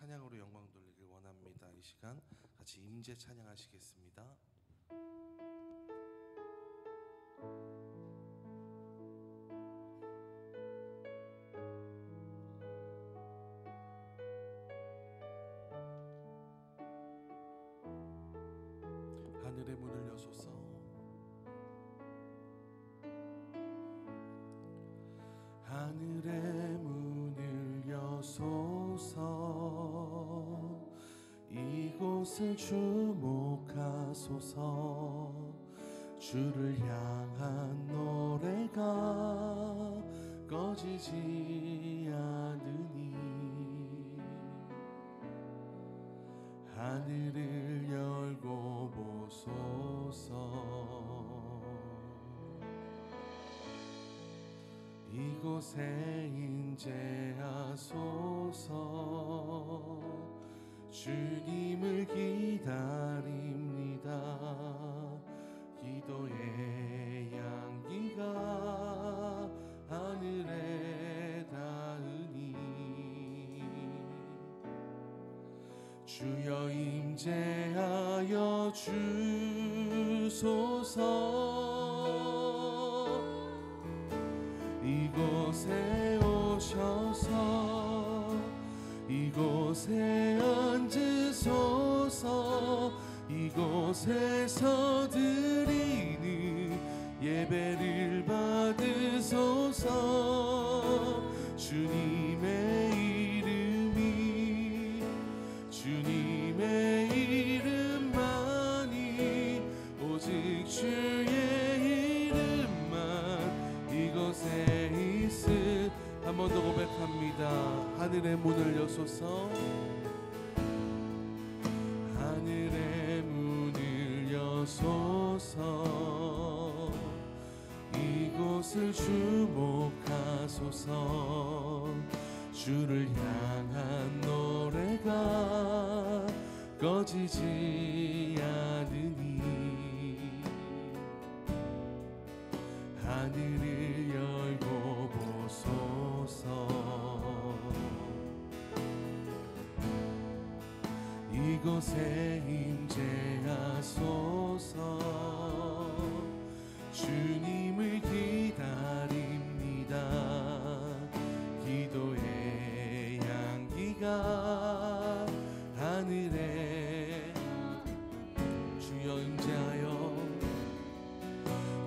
찬양으로 영광 돌리길 원합니다. 이 시간 같이 임재 찬양하시겠습니다. 하늘의 문을 여소서, 하늘의 문을 여소서, 이곳을 주목하소서. 주를 향한 노래가 꺼지지 않으니 하늘을 열고 보소서. 이곳에 임재하소서. 주님을 기다립니다. 기도의 향기가 하늘에 닿으니 주여 임재하여 주소서. 이곳에 오셔서 이곳에 앉으소서. 이곳에서 드리는 예배를 받으소서. 주님의 이름만이 오직 주의 이름만 이곳에 있음. 한 번 더 고백합니다. 하늘의 문을 여소서. 하늘의 문을 여소서. 이곳을 주목하소서. 주를 향한 노래가 꺼지지 않으니 하늘을 열고 보소서. 이곳에 임재하소서. 주님을 기다립니다. 기도의 향기가 하늘에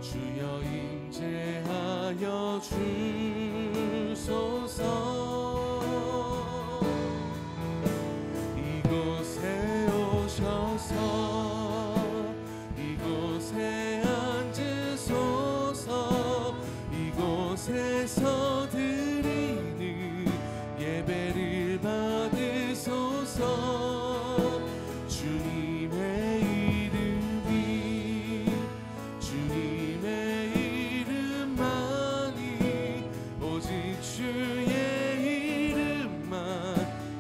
주여 임재하여 주소서. 이곳에 오셔서 이곳에 앉으소서. 이곳에서 드리는 예배를 받으소서. 주님의 이름만이 오직 주의 이름만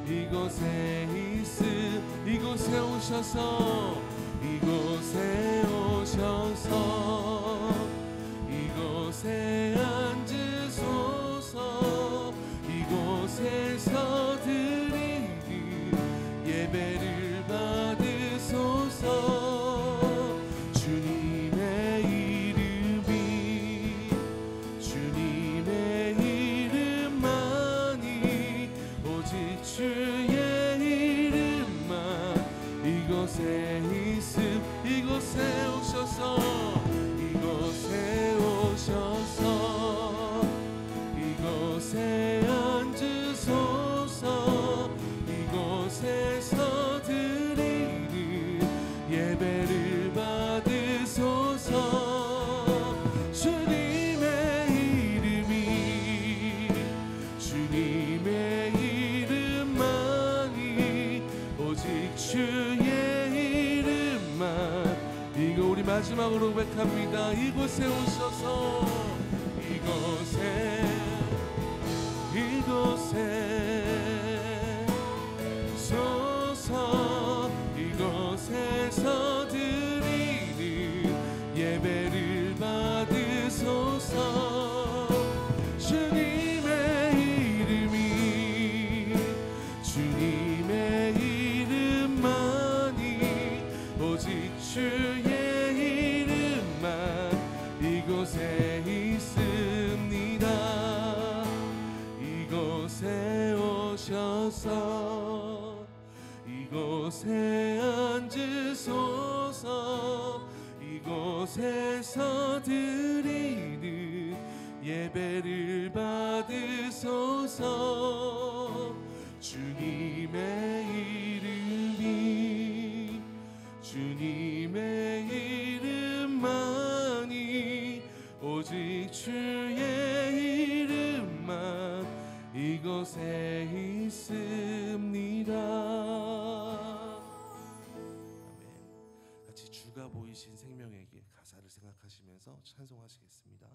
이곳에 있음. 이곳에 오셔서 이곳에 앉으소서. 이곳에서 드리는 예배를 받으소서. 주님의 이름만이 오직 주의 이름만 이곳에 있음. 이곳에 오셔서 이곳에 앉으소서. 이곳에서 드리는 예배를 받으소서. 주님의 이름만이 오직 주의 이름만. 이거 우리 마지막으로 고백합니다. 이곳에 오셔서 이곳에 소서. 이곳에서 드리는 예배를 받으소서. 주님의 이름이 주님의 이곳에 오셔서 이곳에 앉으소서. 이곳에서 드리는 예배를 받으소서. 주님의 이름이 주님의 이름만이 오직 주의 이름만 이곳에 있습니다. 아멘. 같이 주가 보이신 생명의 길 가사를 생각하시면서 찬송하시겠습니다.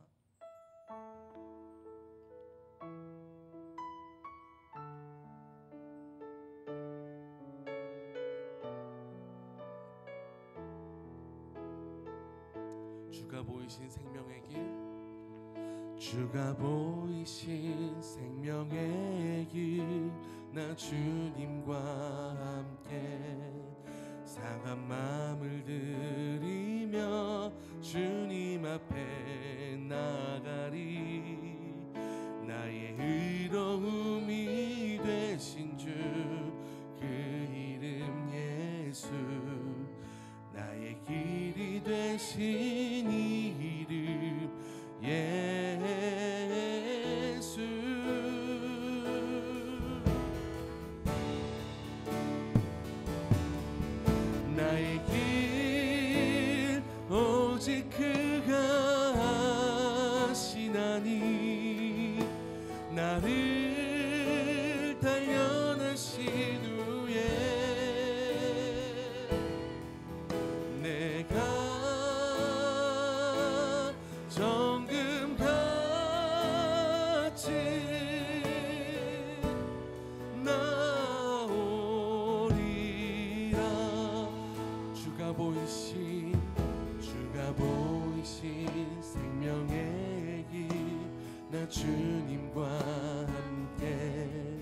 주가 보이신 생명의 길, 주가 보이신 생명의 길, 나 주님과 함께 상한 마음을 들이며 주님 앞에 나가리. 나의 의로움이 되신 주 그 이름 예수, 나의 길이 되신 이름 예수. 나의 길 오직 그가 하시나니 나를 단련하신 후에 내가 정금같이 나오리라. 주가 보이신 생명의 길, 나 주님과 함께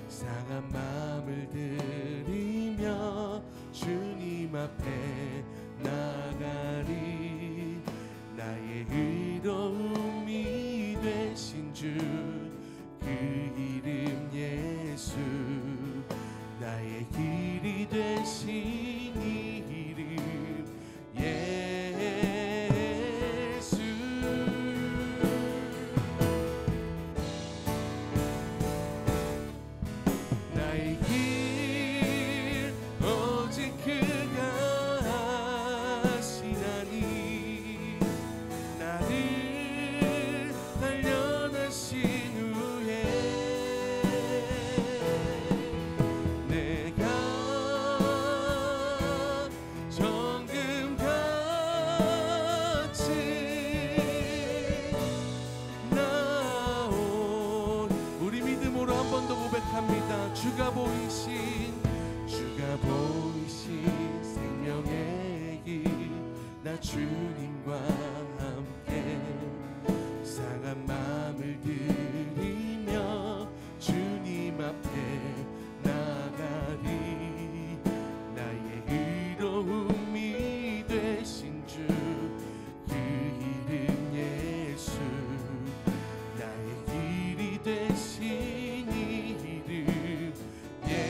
상한 마음을 들이며 주님 앞에 나가리. 나의 의로움이 되신 주 그 이름 예수, 나의 길이 되신 이름 예수. 나의 길 오직 그가 하시나니 나를 단련하신 후에 내가 정금같이 나온. 우리 믿음으로 한 번 더 고백합니다. 주가 보이신 생명의 길, 나 주님과 함께 상한 마음을 들이며 주님 앞에 나가리. 나의 의로움이 되신 주 그 이름 예수, 나의 길이 되신 이름 예수.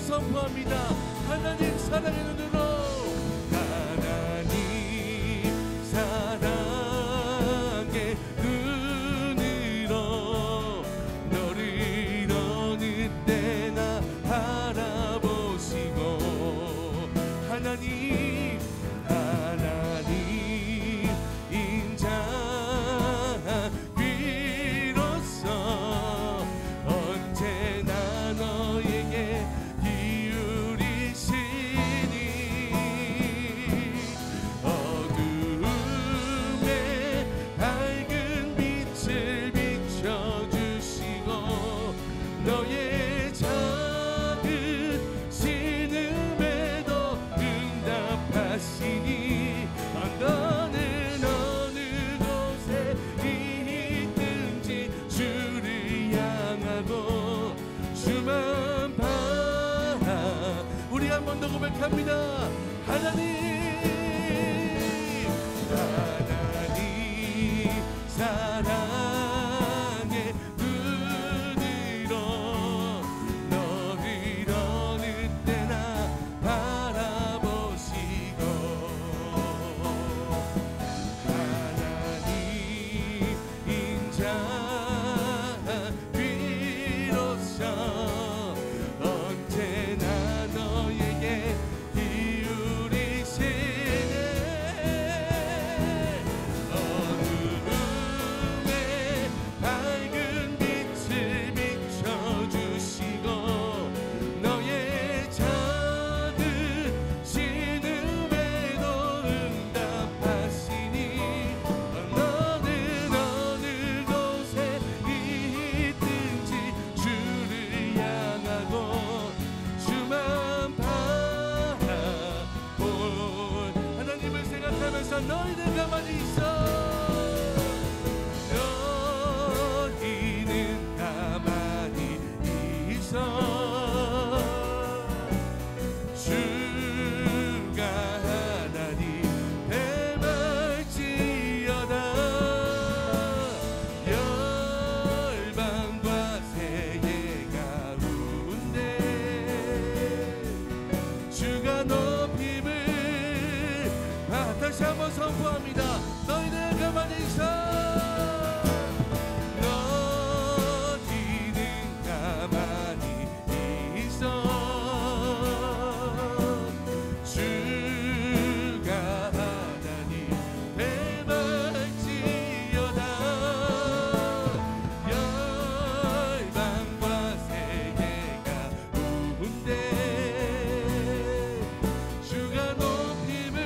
선포합니다. 하나님 사랑의 눈으로, 하나님 사랑의 눈으로 너를 어느 때나 바라보시고, 하나님 인자 비로소 언제나 너에게 기울이시니, 어둠에 밝은 빛을 비춰주시고 너의 작은 신음에도 응답하시니, 너는 어느 곳에 있든지 주를 향하고 주만 바라. 우리 한 번 더 고백합니다. 하나님 사랑의 눈으로 너를 어느 때나 바라보시고, 하나님 인자 비로소 언제나 너에게 기울이시네, 어둠에 밝은 빛을 비춰주시고 너의 작은 신음에도 응답하시니, 너는 어느 곳에 있든지 주를 향하고 주만 바라볼. 하나님을 생각하면서 너희는 가만히 있어. 너희는 가만히 있어. 주가 하나님 뱀할지어다. 열방과 세계 가운데 주가 높임을 다시 한번 선포합니다. 너희는 가만히 있어. 너희는 가만히 있어. 주가 하나님 뱀할지어다. 열방과 세계 가운데 주가 높임을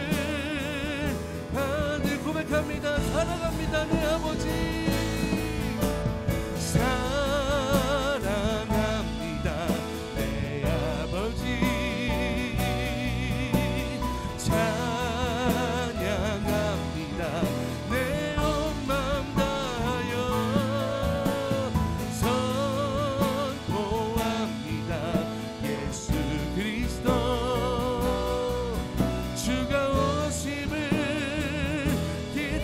받을 고백합니다. 사랑합니다 내 아버지, 사랑합니다 내 아버지, 찬양합니다 내 온 맘 다하여 선포합니다 예수 그리스도 주가 오심을.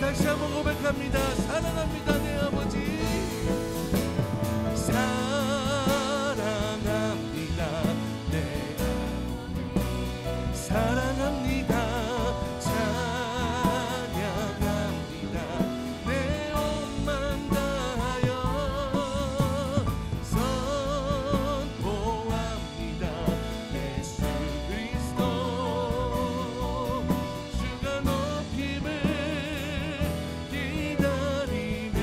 다시 한번 고백합니다. 사랑합니다 내 아버지, 사랑합니다 내 사랑합니다, 찬양합니다 내 온 맘 다하여 선포합니다 예수 그리스도 주가 높임을 기다리며,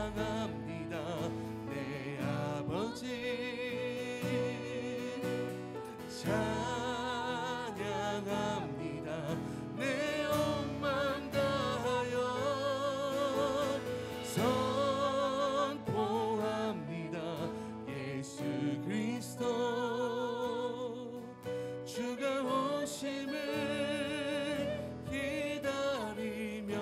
사랑합니다 내 아버지, 찬양합니다 내 온 맘 다하여 선포합니다 예수 그리스도 주가 오심을 기다리며.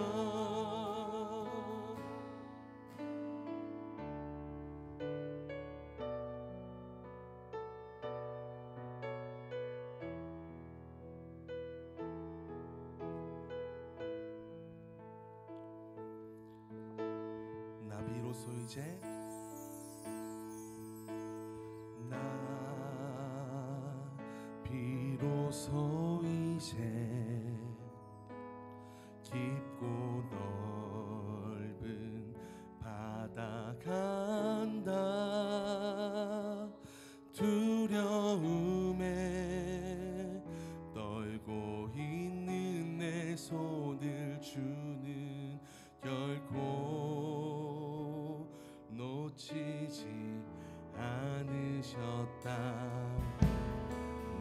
나비로소 이제 비로소 이제 깊고 넓은 바다 간다. 두려움에 떨고 있는 내 손을 주는 결코 놓치지 않으셨다.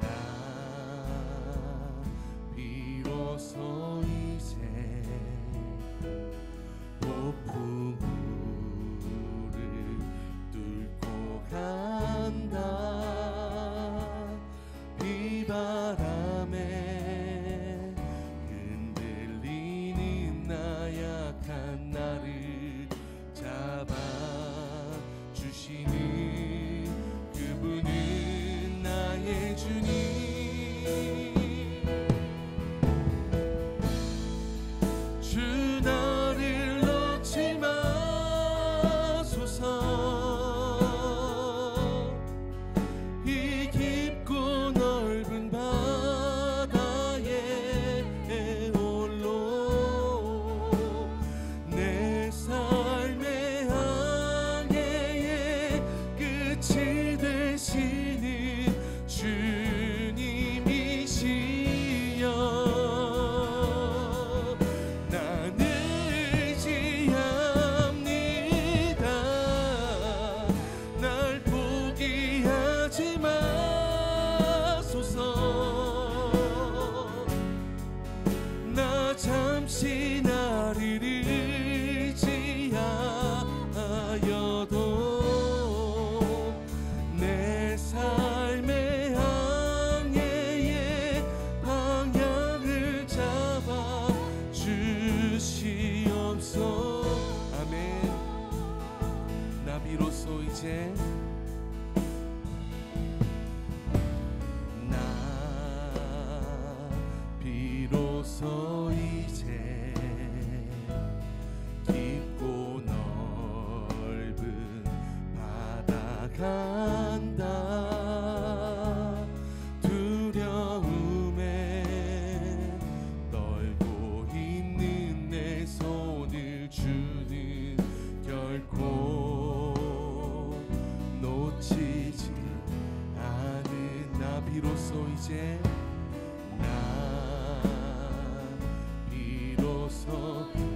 나 비로소 이제 폭풍우를 뚫고 간다. 비바람에 흔들리는 나약한 나를 잡아주시는 그분은 나의 주님. 주 나를 놓지 마소서. 이 깊고 넓은 바다에 홀로 내 삶의 항해의 끝이 되시는 주님이시여. 나는 의지합니다. 날 포기하지 마소서. 나 잠시 나를 의지하여도 내 삶의 항해의 방향을 잡아 주시옵소서. 아멘. 나 비로소 이제 비로소 이제 깊고 넓은 바다 간다. 두려움에 떨고 있는 내 손을 주는 결코 놓치지 않은 나 비로소 이제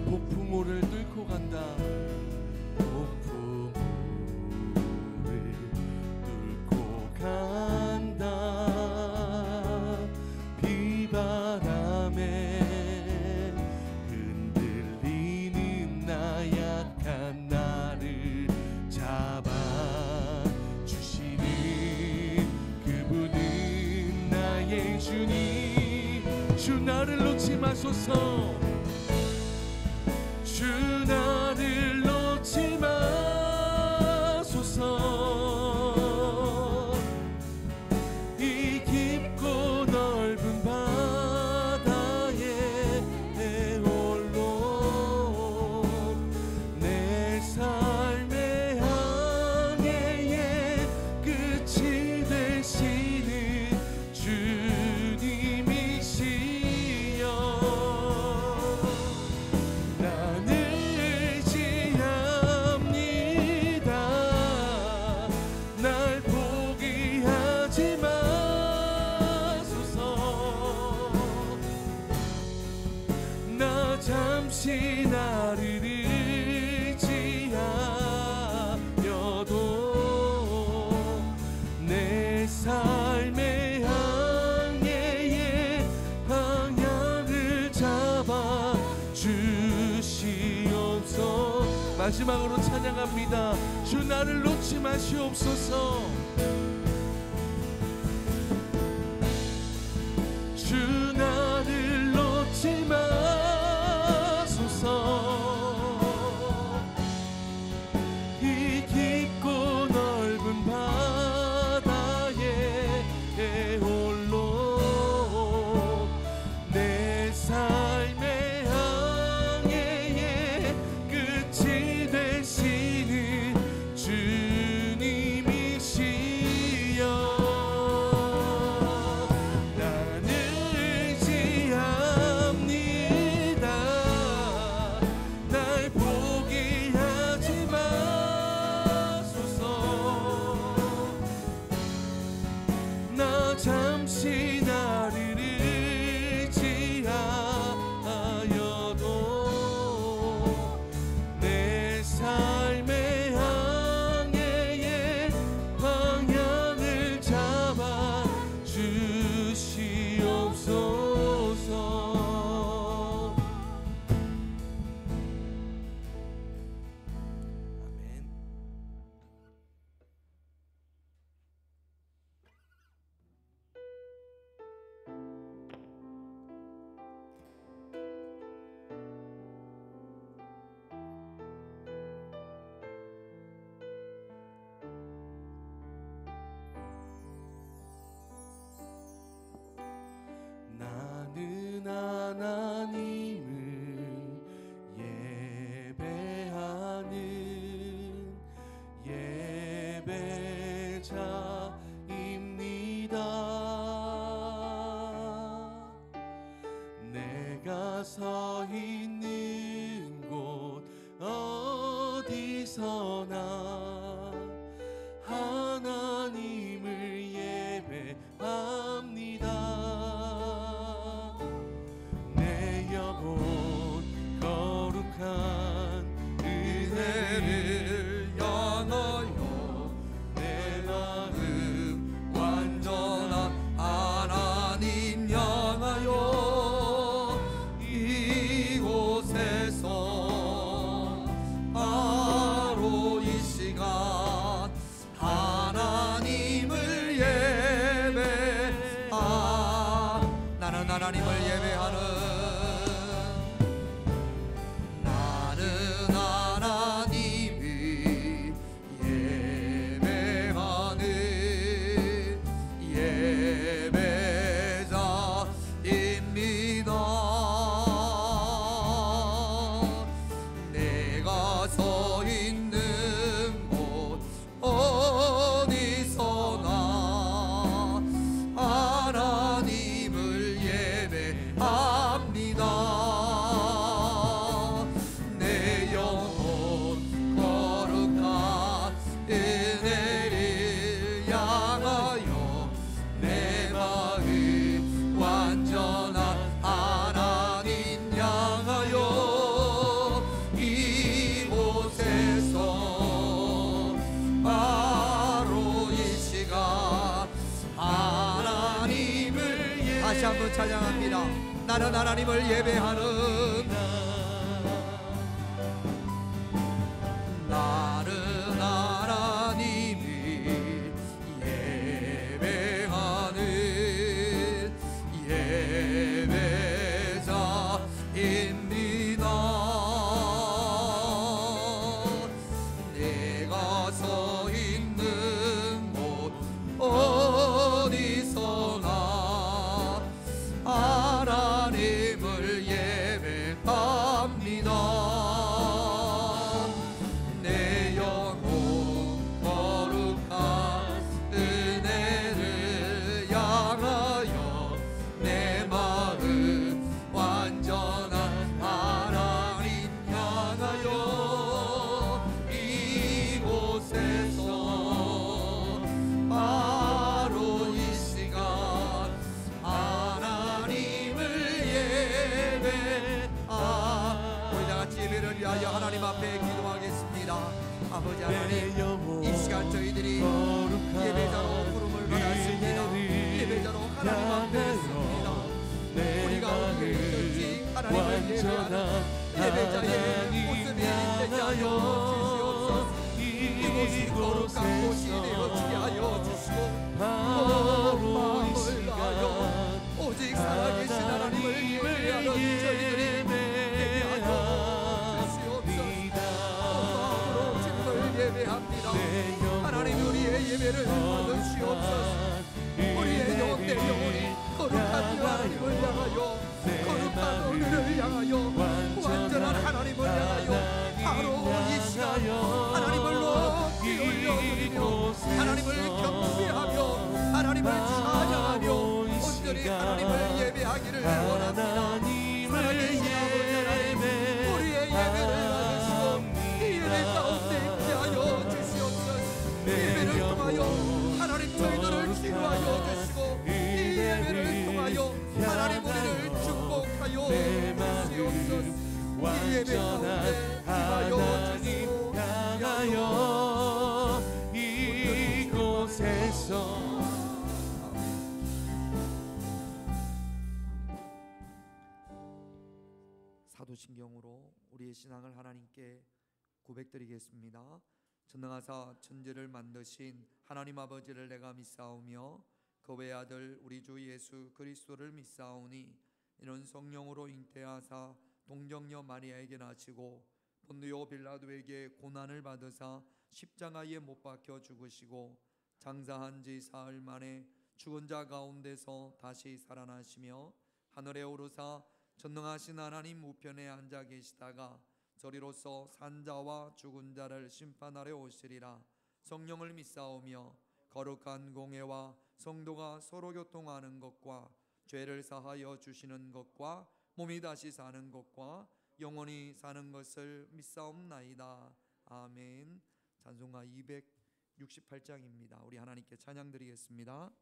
폭풍우를 뚫고 간다. 폭풍우를 뚫고 간다. 비바람에 흔들리는 나약한 나를 잡아주시는 그분은 나의 주님. 주 나를 놓지 마소서. 주 나를 놓지 마소서. 이 깊고 넓은 바다에 홀로 내 삶의 항해의 끝이 되시는 주님이시여. 잠시 나를 의지하여도 내 삶의 항해의 방향을 잡아 주시옵소서. 마지막으로 찬양합니다. 주 나를 놓지 마시옵소서. 주 나를 놓지 이 깊고 넓은 바다에 홀로 내 삶의 항해의 끝이 되시는 주님이시 잠시 나를 의지하여도 내 삶의 항해의 방향을 잡아 주시옵소서. 아멘. 나는 하나님을 예배하는 예배자입니다. 내가 서 있는 곳 어디서나 하나님을 예배합니다. 내 영혼 거룩한 은혜를 향하여 내 마음 완전한 하나님 향하여 이곳에서 바로 이 시간 하나님을 나는 하나님을 예배하는 나는 하나님을 예배하는 예배자입니다. 내가 서 있는 곳 어디서나 하나님을 예배합니다. 내 영혼 거룩한 은혜를 향하여 내 마음 완전한 하나님 향하여 이곳에서 바로 이 시간 하나님을 다시 한번 찬양합니다. 나는 하나님을 예배하는 나는 하나님을 예배하는 예배자입니다. 내가 서 있는 곳 어디서나 하나님을 예배합니다. 내 영혼 거룩한 은혜를 향하여 내 마음 완전한 하나님 향하여 이곳에서 바로 이 시간 하나님을 우리 다같이 예배를 위하여 하나님 앞에 기도하겠습니다. 아버지 하나님, 이 시간 저희들이 예배자로 부름을 받았습니다. 예배자로 하나님 앞에 섭니다. 우리가 어디든지 하나님을 예배하는 예배자의 모습이 되게 하여 주시옵소서. 이곳이 거룩한 곳이 되어지게 하여 주시고 마음을 다하여 오직 살아계신 하나님을 예배하는 저희들이 되게 하여 주시옵소서. 마음으로 주님을 예배합니다. 하나님 우리의 예배를 받으시옵소서. 우리의 영혼의 영혼이 거룩한 하나님을 향하여 거룩한 은혜를 향하여 완전한 하나님을 향하여 바로 이 시간 하나님을 높이 올려드리며 하나님을 경배하며 하나님을 찬양하며 온전히 하나님을 예배하기를 원합니다. 살아계신 아버지 하나님, 우리의 예배를 받으시고 이 예배 가운데 있게 하여 주시옵소서. 예배를 통하여 하나님 저희들을 치유하여 주시고 사도신경으로 우리의 신앙을 하나님께 고백드리겠습니다. 전능하사 천지를 만드신 하나님 아버지를 내가 믿사오며 그 외아들 우리 주 예수 그리스도를 믿사오니 이는 성령으로 잉태하사 동정녀 마리아에게 나시고 본디오 빌라도에게 고난을 받으사 십자가에 못 박혀 죽으시고 장사한 지 사흘 만에 죽은 자 가운데서 다시 살아나시며 하늘에 오르사 전능하신 하나님 우편에 앉아 계시다가 저리로서 산자와 죽은 자를 심판하러 오시리라. 성령을 믿사오며 거룩한 공회와 성도가 서로 교통하는 것과 죄를 사하여 주시는 것과 몸이 다시 사는 것과 영원히 사는 것을 믿사옵나이다. 아멘. 찬송가 268장입니다. 우리 하나님께 찬양 드리겠습니다.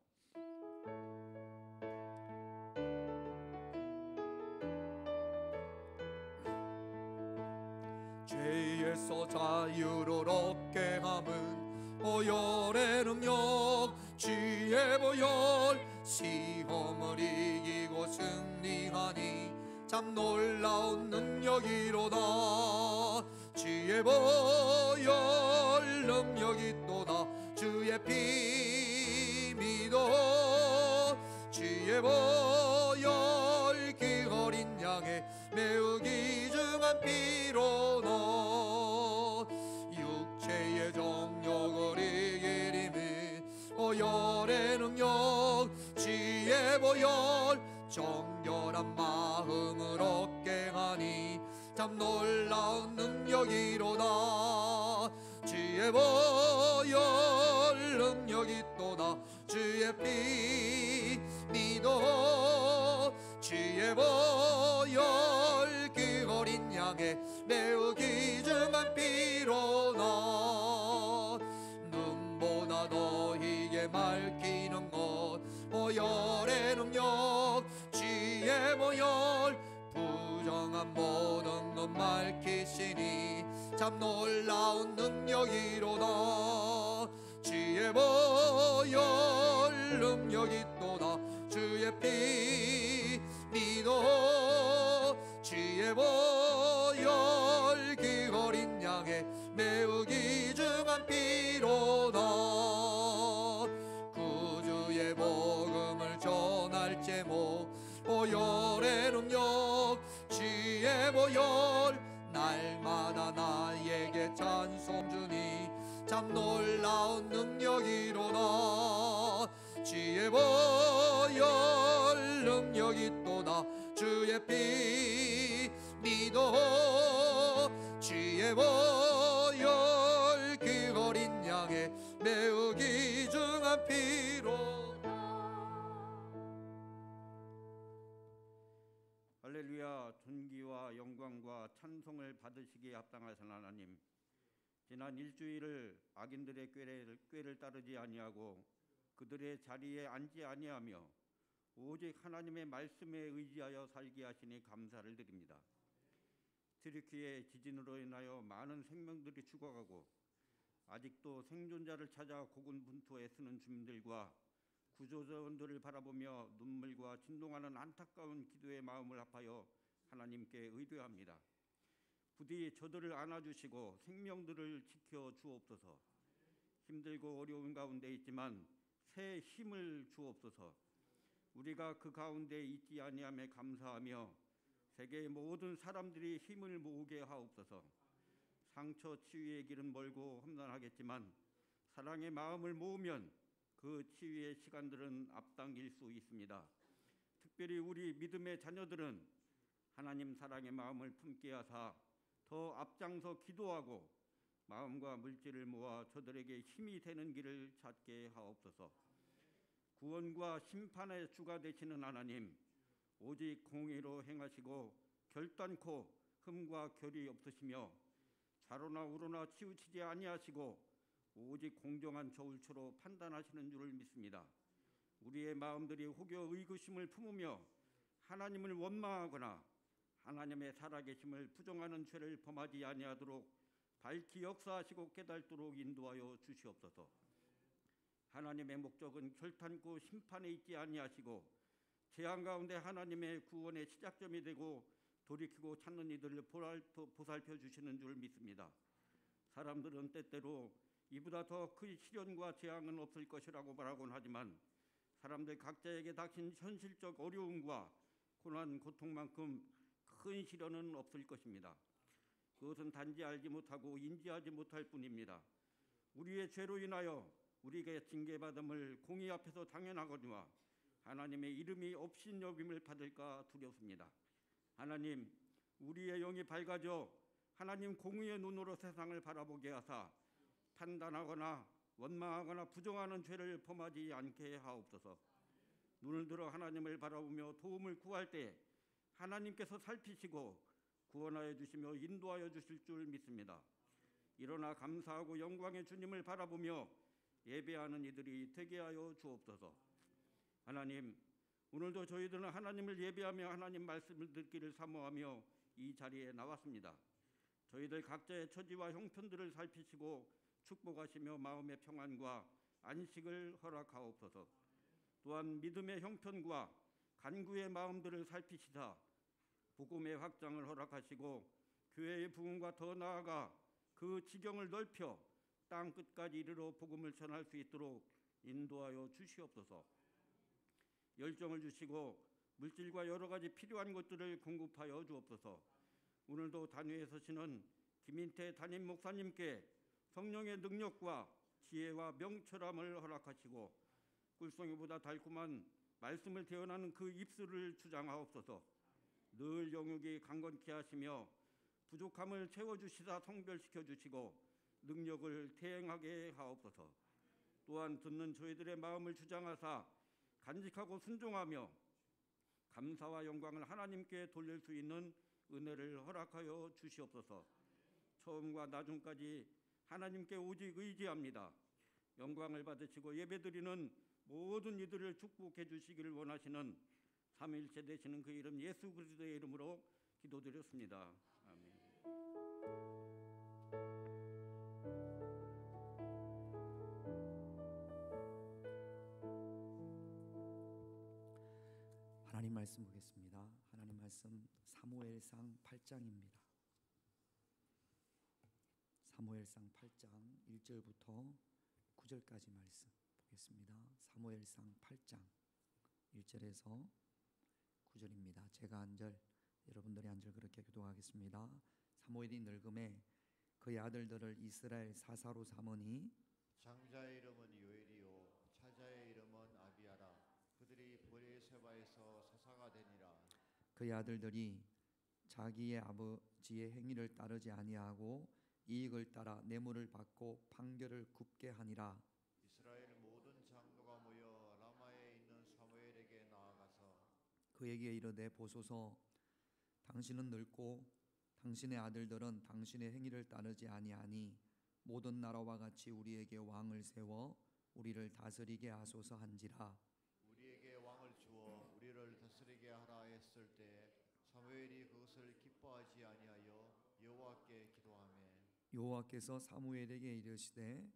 죄에서 자유를 얻게 함은 보혈의 능력 주의 보혈 시험을 이기고 승리하니 참 놀라운 능력이로다. 주의 보혈 능력이 또다. 주의 피 믿어 주의 보혈 그 어린 양의 매우 귀중한 피로다. 육체의 정욕을 이기림은 보혈의 능력 주의 보혈 정결한 마음을 얻게 하니 참 놀라운 능력이로다. 주의 보혈 능력이 또다. 주의 피 믿어 주의 보혈 그 어린 양의 매우 귀중한 피로다. 눈보다 더 희게 맑히는 것 보혈의 능력 주의 보혈 부정한 모든 것 밝히시니 참 놀라운 능력이로다. 주의 보혈 능력이 또다. 주의 피 믿어 주의 보혈 그 어린 양의 매우 귀중한 피로다. 구주의 복음을 전할 제목 보혈의 능력 주의 보혈 날마다 나에게 찬송 주니 참 놀라운 능력이로다. 주의 보혈 능력이 또다. 주의 피 믿어 주의 보혈 그 어린 양의 매우 귀중한 피로다. 할렐루야. 존귀와 영광과 찬송을 받으시기에 합당하신 하나님, 지난 일주일을 악인들의 꾀를 따르지 아니하고 그들의 자리에 앉지 아니하며 오직 하나님의 말씀에 의지하여 살게 하시니 감사를 드립니다. 트리키의 지진으로 인하여 많은 생명들이 죽어가고 아직도 생존자를 찾아 고군분투에 쓰는 주민들과 구조자원들을 바라보며 눈물과 진동하는 안타까운 기도의 마음을 합하여 하나님께 의뢰합니다. 부디 저들을 안아주시고 생명들을 지켜 주옵소서. 힘들고 어려운 가운데 있지만 새 힘을 주옵소서. 우리가 그 가운데 있지 아니함에 감사하며 세계의 모든 사람들이 힘을 모으게 하옵소서. 상처 치유의 길은 멀고 험난하겠지만 사랑의 마음을 모으면 그 치유의 시간들은 앞당길 수 있습니다. 특별히 우리 믿음의 자녀들은 하나님 사랑의 마음을 품게 하사 더 앞장서 기도하고 마음과 물질을 모아 저들에게 힘이 되는 길을 찾게 하옵소서. 구원과 심판의 주가 되시는 하나님, 오직 공의로 행하시고 결단코 흠과 결이 없으시며 좌로나 우로나 치우치지 아니하시고 오직 공정한 저울초로 판단하시는 줄을 믿습니다. 우리의 마음들이 혹여 의구심을 품으며 하나님을 원망하거나 하나님의 살아계심을 부정하는 죄를 범하지 아니하도록 밝히 역사하시고 깨닫도록 인도하여 주시옵소서. 하나님의 목적은 결탄코 심판에 있지 아니하시고 재앙 가운데 하나님의 구원의 시작점이 되고 돌이키고 찾는 이들을 보살펴 주시는 줄 믿습니다. 사람들은 때때로 이보다 더 큰 시련과 재앙은 없을 것이라고 말하곤 하지만 사람들 각자에게 닥친 현실적 어려움과 고난, 고통만큼 큰 시련은 없을 것입니다. 그것은 단지 알지 못하고 인지하지 못할 뿐입니다. 우리의 죄로 인하여 우리에게 징계받음을 공의 앞에서 당연하거니와 하나님의 이름이 업신여김을 받을까 두렵습니다. 하나님, 우리의 영이 밝아져 하나님 공의의 눈으로 세상을 바라보게 하사 판단하거나 원망하거나 부정하는 죄를 범하지 않게 하옵소서. 눈을 들어 하나님을 바라보며 도움을 구할 때 하나님께서 살피시고 구원하여 주시며 인도하여 주실 줄 믿습니다. 일어나 감사하고 영광의 주님을 바라보며 예배하는 이들이 되게 하여 주옵소서. 하나님, 오늘도 저희들은 하나님을 예배하며 하나님 말씀을 듣기를 사모하며 이 자리에 나왔습니다. 저희들 각자의 처지와 형편들을 살피시고 축복하시며 마음의 평안과 안식을 허락하옵소서. 또한 믿음의 형편과 간구의 마음들을 살피시사 복음의 확장을 허락하시고 교회의 부흥과 더 나아가 그 지경을 넓혀 땅 끝까지 이르러 복음을 전할 수 있도록 인도하여 주시옵소서. 열정을 주시고 물질과 여러 가지 필요한 것들을 공급하여 주옵소서. 오늘도 단위에 서시는 김인태 담임 목사님께 성령의 능력과 지혜와 명철함을 허락하시고 꿀송이보다 달콤한 말씀을 대언하는 그 입술을 주장하옵소서. 늘 영육이 강건케 하시며 부족함을 채워주시다 성별시켜 주시고 능력을 대행하게 하옵소서. 또한 듣는 저희들의 마음을 주장하사 간직하고 순종하며 감사와 영광을 하나님께 돌릴 수 있는 은혜를 허락하여 주시옵소서. 처음과 나중까지 하나님께 오직 의지합니다. 영광을 받으시고 예배드리는 모든 이들을 축복해 주시기를 원하시는 삼위일체 되시는 그 이름 예수 그리스도의 이름으로 기도드렸습니다. 아멘. 하나님 말씀 보겠습니다. 하나님 말씀 사무엘상 8장입니다. 사무엘상 8장 1절부터 9절까지 말씀 보겠습니다. 사무엘상 8장 1절에서 9절입니다. 제가 한 절, 여러분들이 한 절 그렇게 기도하겠습니다. 사무엘이 늙음에 그의 아들들을 이스라엘 사사로 삼으니 장자의 이름은 요엘이요 차자의 이름은 아비아라. 그들이 브에세바에서 사사가 되니라. 그의 아들들이 자기의 아버지의 행위를 따르지 아니하고 이익을 따라 뇌물을 받고 판결을 굽게 하니라. 이스라엘 모든 장로가 모여 라마에 있는 사무엘에게 나아가서 그에게 이르되 보소서, 당신은 늙고 당신의 아들들은 당신의 행위를 따르지 아니하니 모든 나라와 같이 우리에게 왕을 세워 우리를 다스리게 하소서 한지라. 우리에게 왕을 주어 우리를 다스리게 하라 했을 때 사무엘이 그것을 기뻐하지 아니하여 여호와께 기도하며 여호와께서 사무엘에게 이르시되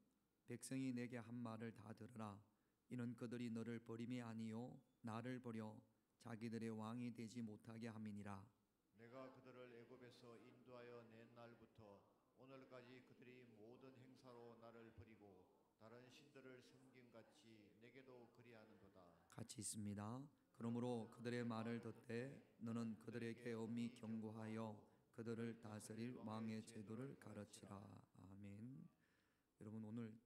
백성이 내게 한 말을 다 들으라. 이는 그들이 너를 버림이 아니요 나를 버려 자기들의 왕이 되지 못하게 함이니라. 내가 그들을 애굽에서 인도하여 낸 날부터 오늘까지 그들이 모든 행사로 나를 버리고 다른 신들을 섬김같이 내게도 그리하는도다. 같이 있습니다. 그러므로 그들의 말을 듣되 너는 그들에게 엄히 경고하여 그들을 다스릴 왕의 제도를 가르치라. 아멘. 여러분, 오늘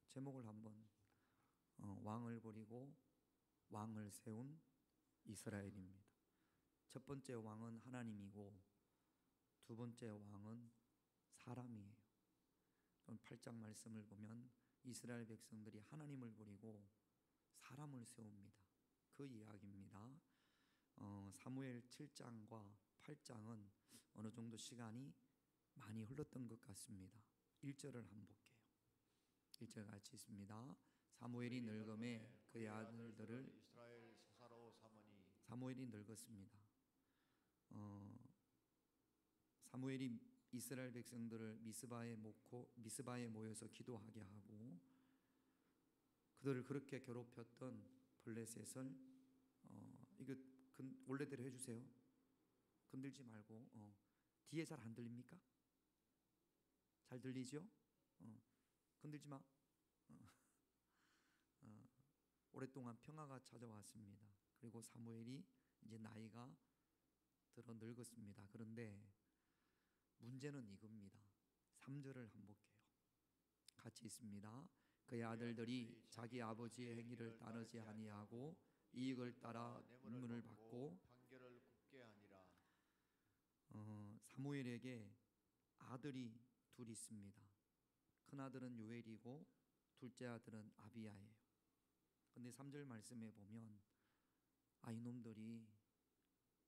제목을 한번 왕을 버리고 왕을 세운 이스라엘입니다. 첫 번째 왕은 하나님이고 두 번째 왕은 사람이에요. 8장 말씀을 보면 이스라엘 백성들이 하나님을 버리고 사람을 세웁니다. 그 이야기입니다. 사무엘 7장과 8장은 어느 정도 시간이 많이 흘렀던 것 같습니다. 1절을 한번 볼게요. 1절 같이 있습니다. 사무엘이 늙음에 그의 아들들을 이스라엘 사사로 삼으니 사무엘이 늙었습니다. 사무엘이 이스라엘 백성들을 미스바에 모여서 기도하게 하고 그들을 그렇게 괴롭혔던 블레셋을 이거 원래대로 해주세요. 건들지 말고 뒤에 잘 안 들립니까? 잘 들리죠? 건들지 마. 오랫동안 평화가 찾아왔습니다. 그리고 사무엘이 이제 나이가 들어 늙었습니다. 그런데 문제는 이겁니다. 3절을 한번 볼게요. 같이 있습니다. 그의 아들들이 자기 아버지의 행위를 따르지 아니하고 이익을 따라 뇌물을 받고 판결을 굽게 하니라. 사무엘에게 아들이 둘 있습니다. 큰 아들은 요엘이고 둘째 아들은 아비야예요. 근데 3절 말씀에 보면 이놈들이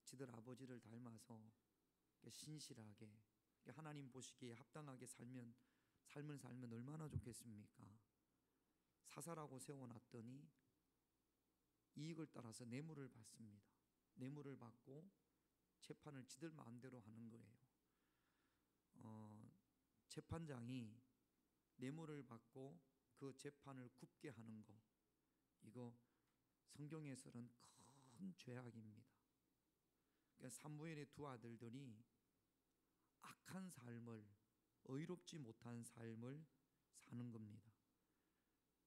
지들 아버지를 닮아서 신실하게 하나님 보시기에 합당하게 삶을 얼마나 좋겠습니까? 사사라고 세워놨더니 이익을 따라서 뇌물을 받습니다. 뇌물을 받고 재판을 지들 마음대로 하는 거예요. 재판장이 뇌물을 받고 그 재판을 굽게 하는 거, 이거 성경에서는 큰 죄악입니다. 그러니까 사무엘의 두 아들들이 악한 삶을, 의롭지 못한 삶을 사는 겁니다.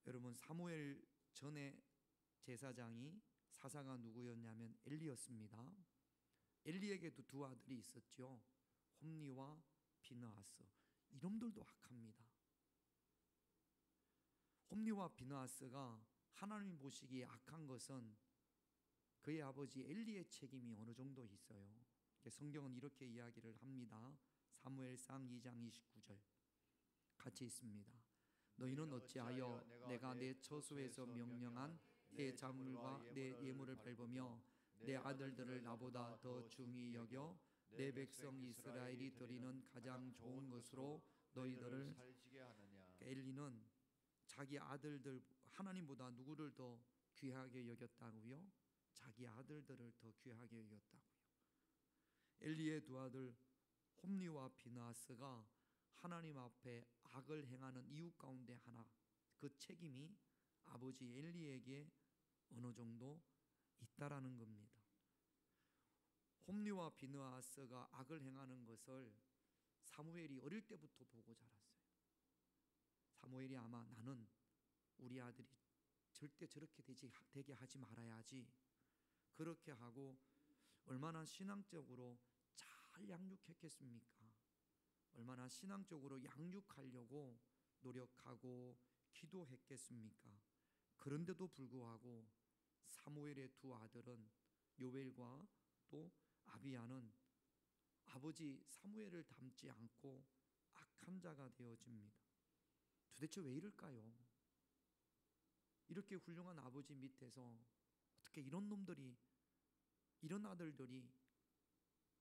여러분, 사무엘 전에 제사장이 사사가 누구였냐면 엘리였습니다. 엘리에게도 두 아들이 있었죠. 홈니와 비느하스. 이놈들도 악합니다. 홈니와 비느하스가 하나님 보시기에 악한 것은 그의 아버지 엘리의 책임이 어느 정도 있어요. 성경은 이렇게 이야기를 합니다. 사무엘상 2장 29절 같이 있습니다. 너희는 어찌하여 내가 내 처소에서 명령한 내 작물과 내 예물을 밟으며 내 아들들을 나보다 더 중히 여겨 내 백성 이스라엘이 드리는 가장 좋은 것으로 너희들을 살지게 하느냐. 엘리는 자기 아들들, 하나님보다 누구를 더 귀하게 여겼다고요? 자기 아들들을 더 귀하게 여겼다고요. 엘리의 두 아들 홈니와 비느하스가 하나님 앞에 악을 행하는 이유 가운데 하나, 그 책임이 아버지 엘리에게 어느 정도 있다라는 겁니다. 홈니와 비느하스가 악을 행하는 것을 사무엘이 어릴 때부터 보고 자랐어요. 사무엘이 아마 나는 우리 아들이 절대 저렇게 되게 하지 말아야지, 그렇게 하고 얼마나 신앙적으로 잘 양육했겠습니까? 얼마나 신앙적으로 양육하려고 노력하고 기도했겠습니까? 그런데도 불구하고 사무엘의 두 아들은 요엘과 또 아비야는 아버지 사무엘을 닮지 않고 악한 자가 되어집니다. 도대체 왜 이럴까요? 이렇게 훌륭한 아버지 밑에서 어떻게 이런 놈들이, 이런 아들들이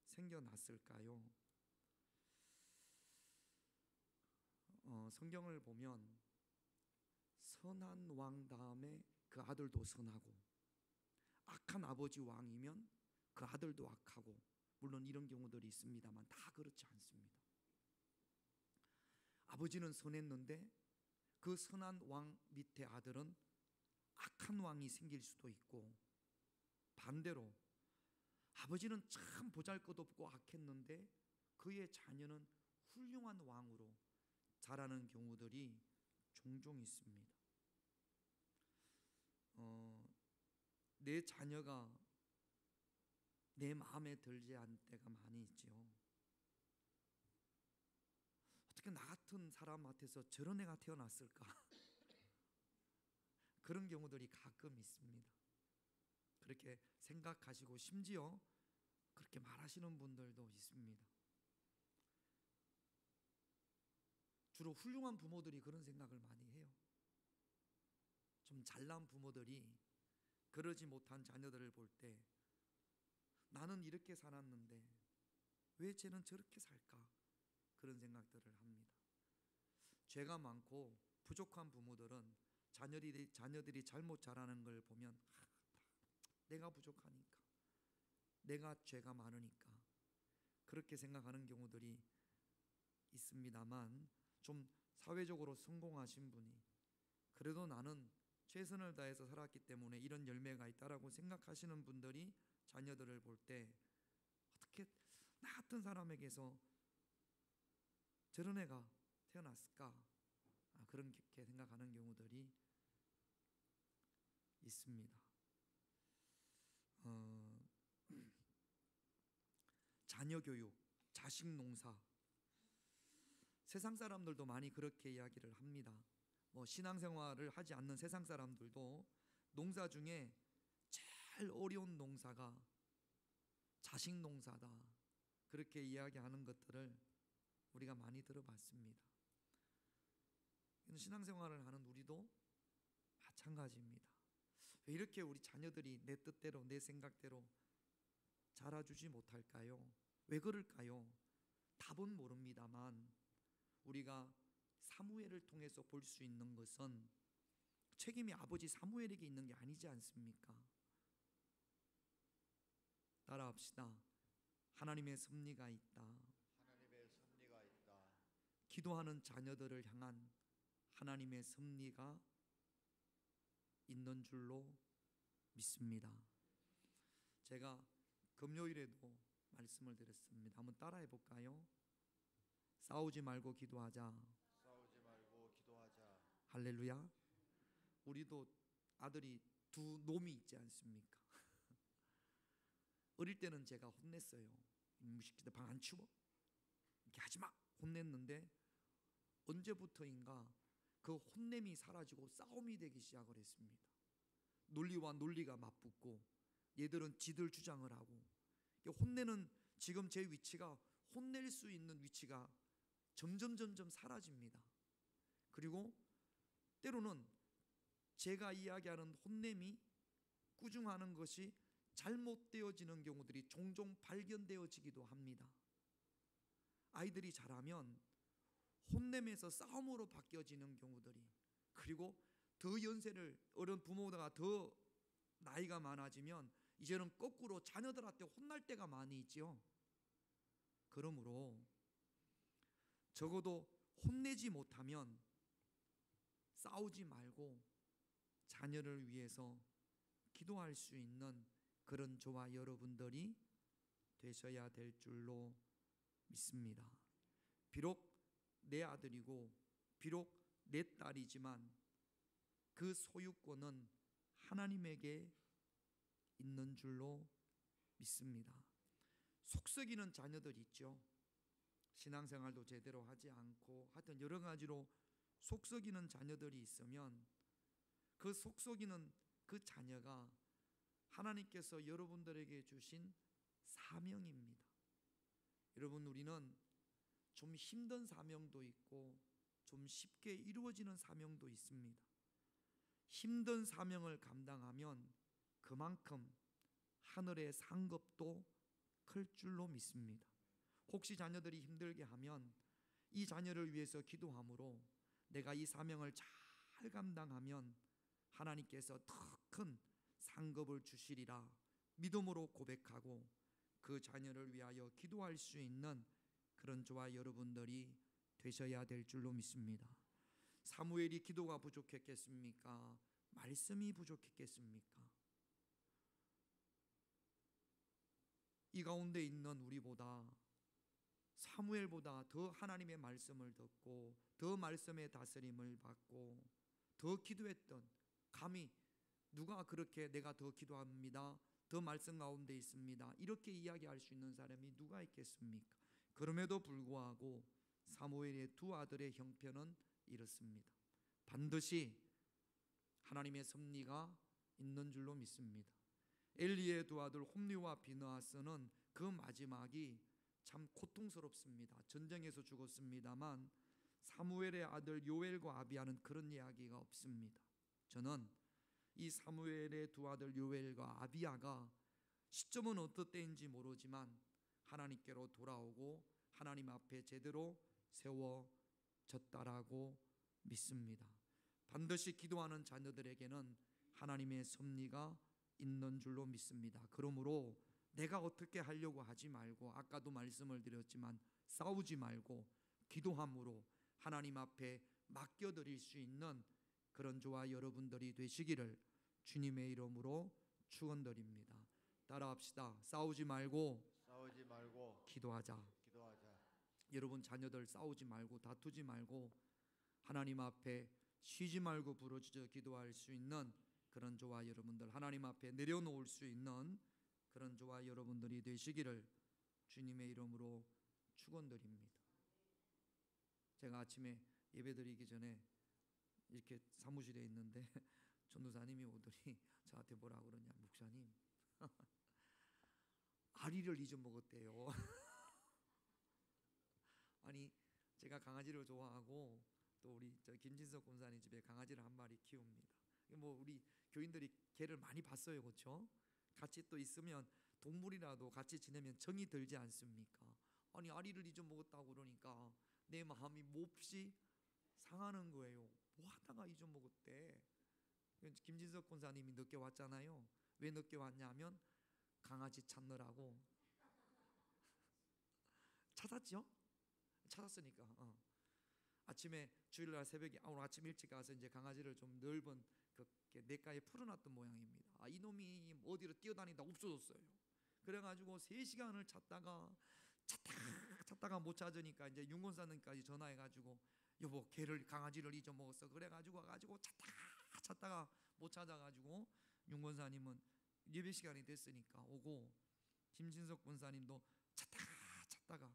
생겨났을까요? 성경을 보면 선한 왕 다음에 그 아들도 선하고, 악한 아버지 왕이면 그 아들도 악하고, 물론 이런 경우들이 있습니다만 다 그렇지 않습니다. 아버지는 선했는데 그 선한 왕 밑에 아들은 악한 왕이 생길 수도 있고, 반대로 아버지는 참 보잘것없고 악했는데 그의 자녀는 훌륭한 왕으로 자라는 경우들이 종종 있습니다. 내 자녀가 내 마음에 들지 않을 때가 많이 있지요. 어떻게 나 같은 사람한테서 저런 애가 태어났을까? 그런 경우들이 가끔 있습니다. 그렇게 생각하시고 심지어 그렇게 말하시는 분들도 있습니다. 주로 훌륭한 부모들이 그런 생각을 많이 해요. 좀 잘난 부모들이 그러지 못한 자녀들을 볼 때 나는 이렇게 살았는데 왜 쟤는 저렇게 살까? 그런 생각들을 합니다. 죄가 많고 부족한 부모들은 자녀들이 잘못 자라는 걸 보면 내가 부족하니까, 내가 죄가 많으니까 그렇게 생각하는 경우들이 있습니다만, 좀 사회적으로 성공하신 분이 그래도 나는 최선을 다해서 살았기 때문에 이런 열매가 있다라고 생각하시는 분들이 자녀들을 볼 때 어떻게 나 같은 사람에게서 저런 애가 태어났을까? 그렇게 생각하는 경우들이 있습니다. 자녀 교육, 자식 농사, 세상 사람들도 많이 그렇게 이야기를 합니다. 신앙생활을 하지 않는 세상 사람들도 농사 중에 제일 어려운 농사가 자식 농사다, 그렇게 이야기하는 것들을 우리가 많이 들어봤습니다. 신앙생활을 하는 우리도 마찬가지입니다. 왜 이렇게 우리 자녀들이 내 뜻대로 내 생각대로 자라주지 못할까요? 왜 그럴까요? 답은 모릅니다만 우리가 사무엘을 통해서 볼 수 있는 것은 책임이 아버지 사무엘에게 있는 게 아니지 않습니까? 따라합시다. 하나님의 섭리가 있다. 하나님의 섭리가 있다. 기도하는 자녀들을 향한 하나님의 섭리가 있는 줄로 믿습니다. 제가 금요일에도 말씀을 드렸습니다. 한번 따라해 볼까요? 싸우지 말고 기도하자. 싸우지 말고 기도하자. 할렐루야. 우리도 아들이 두 놈이 있지 않습니까? 어릴 때는 제가 혼냈어요. 무식지다, 방 안 치워, 이렇게 하지마 혼냈는데 언제부터인가 그 혼냄이 사라지고 싸움이 되기 시작을 했습니다. 논리와 논리가 맞붙고 얘들은 지들 주장을 하고, 혼내는 지금 제 위치가, 혼낼 수 있는 위치가 점점 사라집니다. 그리고 때로는 제가 이야기하는 혼냄이 꾸중하는 것이 잘못되어지는 경우들이 종종 발견되어지기도 합니다. 아이들이 자라면 혼냄에서 싸움으로 바뀌어지는 경우들이, 그리고 더 연세를 어른 부모가 더 나이가 많아지면 이제는 거꾸로 자녀들한테 혼날 때가 많이 있지요. 그러므로 적어도 혼내지 못하면 싸우지 말고 자녀를 위해서 기도할 수 있는 그런 저와 여러분들이 되셔야 될 줄로 믿습니다. 비록 내 아들이고 비록 내 딸이지만 그 소유권은 하나님에게 있는 줄로 믿습니다. 속썩이는 자녀들이 있죠. 신앙생활도 제대로 하지 않고 하여튼 여러 가지로 속썩이는 자녀들이 있으면 그 속썩이는 그 자녀가 하나님께서 여러분들에게 주신 사명입니다. 여러분, 우리는 좀 힘든 사명도 있고 좀 쉽게 이루어지는 사명도 있습니다. 힘든 사명을 감당하면 그만큼 하늘의 상급도 클 줄로 믿습니다. 혹시 자녀들이 힘들게 하면 이 자녀를 위해서 기도함으로 내가 이 사명을 잘 감당하면 하나님께서 더 큰 상급을 주시리라 믿음으로 고백하고 그 자녀를 위하여 기도할 수 있는 그런 저와 여러분들이 되셔야 될 줄로 믿습니다. 사무엘이 기도가 부족했겠습니까? 말씀이 부족했겠습니까? 이 가운데 있는 우리보다 사무엘보다 더 하나님의 말씀을 듣고 더 말씀의 다스림을 받고 더 기도했던, 감히 누가 그렇게 내가 더 기도합니다, 더 말씀 가운데 있습니다, 이렇게 이야기할 수 있는 사람이 누가 있겠습니까? 그럼에도 불구하고 사무엘의 두 아들의 형편은 이렇습니다. 반드시 하나님의 섭리가 있는 줄로 믿습니다. 엘리의 두 아들 홈리와 비느하스는 그 마지막이 참 고통스럽습니다. 전쟁에서 죽었습니다만 사무엘의 아들 요엘과 아비야는 그런 이야기가 없습니다. 저는 이 사무엘의 두 아들 요엘과 아비야가 시점은 어떨 때인지 모르지만 하나님께로 돌아오고 하나님 앞에 제대로 세워졌다라고 믿습니다. 반드시 기도하는 자녀들에게는 하나님의 섭리가 있는 줄로 믿습니다. 그러므로 내가 어떻게 하려고 하지 말고, 아까도 말씀을 드렸지만 싸우지 말고 기도함으로 하나님 앞에 맡겨드릴 수 있는 그런 저와 여러분들이 되시기를 주님의 이름으로 축원드립니다. 따라합시다. 싸우지 말고 싸우지 말고 기도하자. 기도하자. 여러분 자녀들 싸우지 말고 다투지 말고 하나님 앞에 쉬지 말고 부르짖어 기도할 수 있는 그런 저와 여러분들, 하나님 앞에 내려놓을 수 있는 그런 저와 여러분들이 되시기를 주님의 이름으로 축원드립니다. 제가 아침에 예배드리기 전에 이렇게 사무실에 있는데 전도사님이 오더니 저한테 뭐라 그러냐, 목사님 아리를 잊어먹었대요. 아니 제가 강아지를 좋아하고 또 우리 김진석 권사님 집에 강아지를 한 마리 키웁니다. 뭐 우리 교인들이 개를 많이 봤어요, 그렇죠? 같이 또 있으면 동물이라도 같이 지내면 정이 들지 않습니까? 아니 아리를 잊어먹었다고 그러니까 내 마음이 몹시 상하는 거예요. 뭐 하다가 잊어먹었대. 김진석 권사님이 늦게 왔잖아요. 왜 늦게 왔냐면 강아지 찾느라고. 찾았죠? 찾았으니까. 아침에 주일날 새벽에 오늘 아침 일찍 가서 이제 강아지를 좀 넓은 그 냇가에 풀어놨던 모양입니다. 이놈이 어디로 뛰어다니다 없어졌어요. 그래가지고 3시간을 찾다가 못 찾으니까 이제 윤권사님까지 전화해가지고 여보 개를 강아지를 잊어먹었어. 그래가지고 찾다가 못 찾아가지고 윤권사님은 예배 시간이 됐으니까 오고 김진석 권사님도 찾다가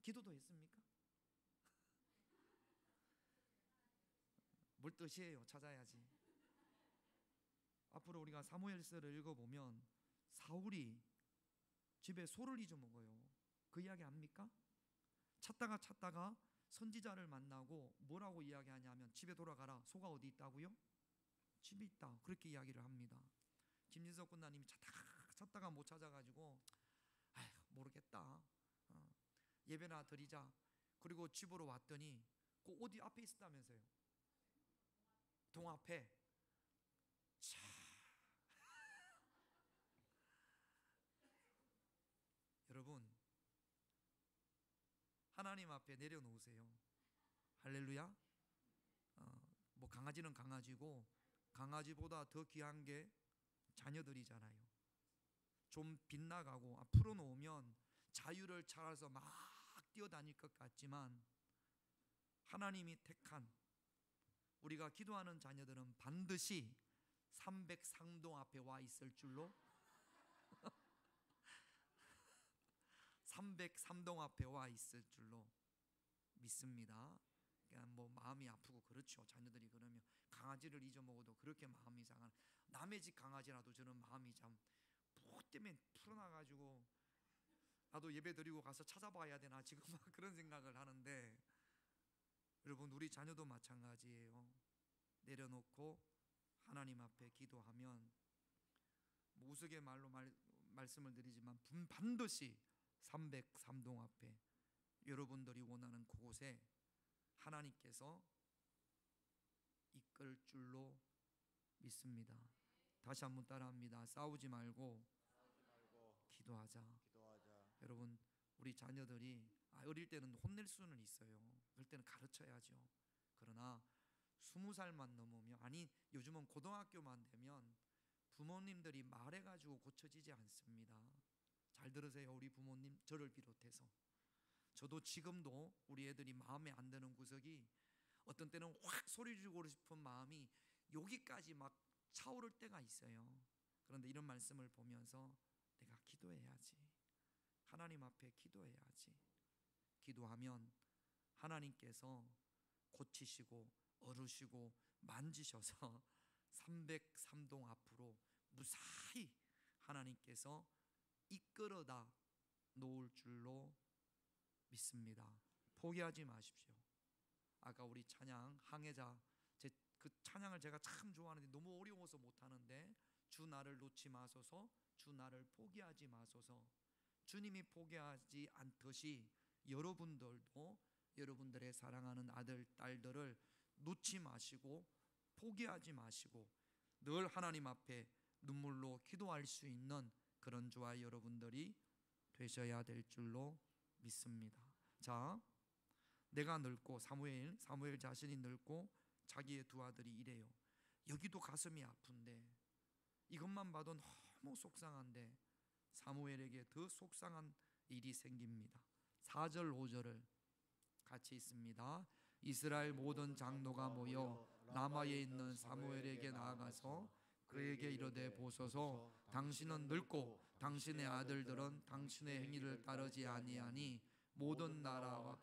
기도도 했습니까? 뭘 뜻이에요? 찾아야지. 앞으로 우리가 사무엘서를 읽어보면 사울이 집에 소를 잊어먹어요. 그 이야기 압니까? 찾다가 선지자를 만나고 뭐라고 이야기하냐면 집에 돌아가라. 소가 어디 있다고요? 집에 있다. 그렇게 이야기를 합니다. 김진석 군나님이 찾다가 못 찾아가지고 모르겠다. 예배나 드리자. 그리고 집으로 왔더니 그 어디 앞에 있었다면서요? 동 앞에. 여러분 하나님 앞에 내려놓으세요. 할렐루야. 뭐 강아지는 강아지고 강아지보다 더 귀한 게 자녀들이잖아요. 좀 빗나가고 풀어놓으면 자유를 찾아서 막 뛰어다닐 것 같지만 하나님이 택한 우리가 기도하는 자녀들은 반드시 303동 앞에 와 있을 줄로 303동 앞에 와 있을 줄로 믿습니다. 그러니까 뭐 마음이 아프고 그렇죠. 자녀들이 그러면 강아지를 잊어먹어도 그렇게 마음이 상한, 남의 집 강아지라도 저는 마음이 참 뭐 때문에 풀어놔가지고 나도 예배 드리고 가서 찾아봐야 되나 지금 막 그런 생각을 하는데, 여러분 우리 자녀도 마찬가지예요. 내려놓고 하나님 앞에 기도하면 뭐 우스갯말로 말씀을 드리지만 반드시 303동 앞에 여러분들이 원하는 그곳에 하나님께서 이끌 줄로 믿습니다. 다시 한번 따라합니다. 싸우지 말고 기도하자. 여러분 우리 자녀들이 어릴 때는 혼낼 수는 있어요. 그럴 때는 가르쳐야죠. 그러나 20살만 넘으면, 아니 요즘은 고등학교만 되면 부모님들이 말해가지고 고쳐지지 않습니다. 잘 들으세요. 우리 부모님, 저를 비롯해서 저도 지금도 우리 애들이 마음에 안 드는 구석이 어떤 때는 확 소리 지르고 싶은 마음이 여기까지 막 차오를 때가 있어요. 그런데 이런 말씀을 보면서 내가 기도해야지. 하나님 앞에 기도해야지. 기도하면 하나님께서 고치시고 어루시고 만지셔서 303동 앞으로 무사히 하나님께서 이끌어다 놓을 줄로 믿습니다. 포기하지 마십시오. 아까 우리 찬양 항해자, 그 찬양을 제가 참 좋아하는데 너무 어려워서 못하는데, 주 나를 놓지 마소서, 주 나를 포기하지 마소서. 주님이 포기하지 않듯이 여러분들도 여러분들의 사랑하는 아들, 딸들을 놓지 마시고 포기하지 마시고 늘 하나님 앞에 눈물로 기도할 수 있는 그런 저와 여러분들이 되셔야 될 줄로 믿습니다. 자, 내가 늙고 사무엘 자신이 늙고 자기의 두 아들이 이래요. 여기도 가슴이 아픈데, 이것만 봐도 너무 속상한데 사무엘에게 더 속상한 일이 생깁니다. 4절 5절을 같이 있습니다. 이스라엘 모든 장로가 모여 라마에 있는 사무엘에게 나아가서 그에게 이르되 보소서 당신은 늙고 당신의 아들들은 당신의 행위를 따르지 아니하니 모든 나라와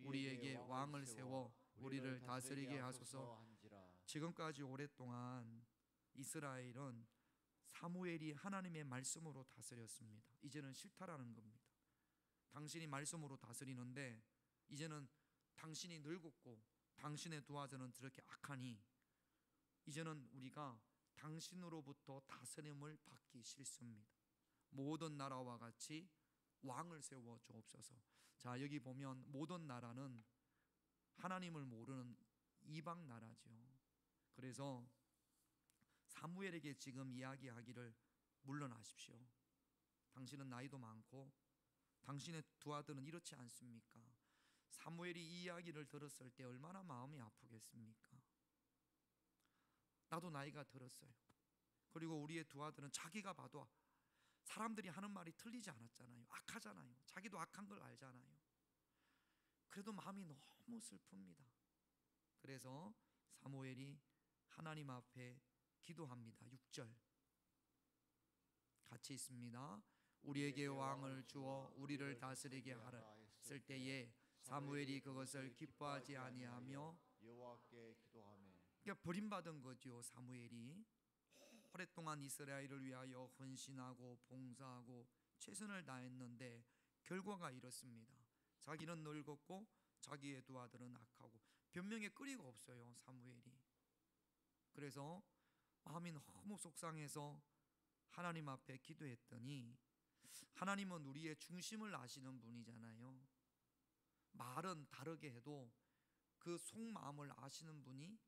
우리에게 왕을 세워 우리를 다스리게 하소서. 지금까지 오랫동안 이스라엘은 사무엘이 하나님의 말씀으로 다스렸습니다. 이제는 싫다라는 겁니다. 당신이 말씀으로 다스리는데 이제는 당신이 늙었고 당신의 두 아들은 저렇게 악하니 이제는 우리가 당신으로부터 다스림을 받기 싫습니다. 모든 나라와 같이 왕을 세워 주옵소서. 자, 여기 보면 모든 나라는 하나님을 모르는 이방 나라죠. 그래서 사무엘에게 지금 이야기하기를 물러나십시오. 당신은 나이도 많고 당신의 두 아들은 이렇지 않습니까? 사무엘이 이 이야기를 들었을 때 얼마나 마음이 아프겠습니까? 나도 나이가 들었어요. 그리고 우리의 두 아들은 자기가 봐도 사람들이 하는 말이 틀리지 않았잖아요. 악하잖아요. 자기도 악한 걸 알잖아요. 그래도 마음이 너무 슬픕니다. 그래서 사무엘이 하나님 앞에 기도합니다. 6절 같이 있습니다. 우리에게 왕을 주어 우리를 다스리게 하라 했을 때에 사무엘이 그것을 기뻐하지 아니하며 여호와께 기도하며. 그러니까 버림받은 거죠. 사무엘이 오랫동안 이스라엘을 위하여 헌신하고 봉사하고 최선을 다했는데 결과가 이렇습니다. 자기는 늙었고 자기의 두 아들은 악하고 변명의 끄리가 없어요. 사무엘이. 그래서 마음이 너무 속상해서 하나님 앞에 기도했더니 하나님은 우리의 중심을 아시는 분이잖아요. 말은 다르게 해도 그 속마음을 아시는 분이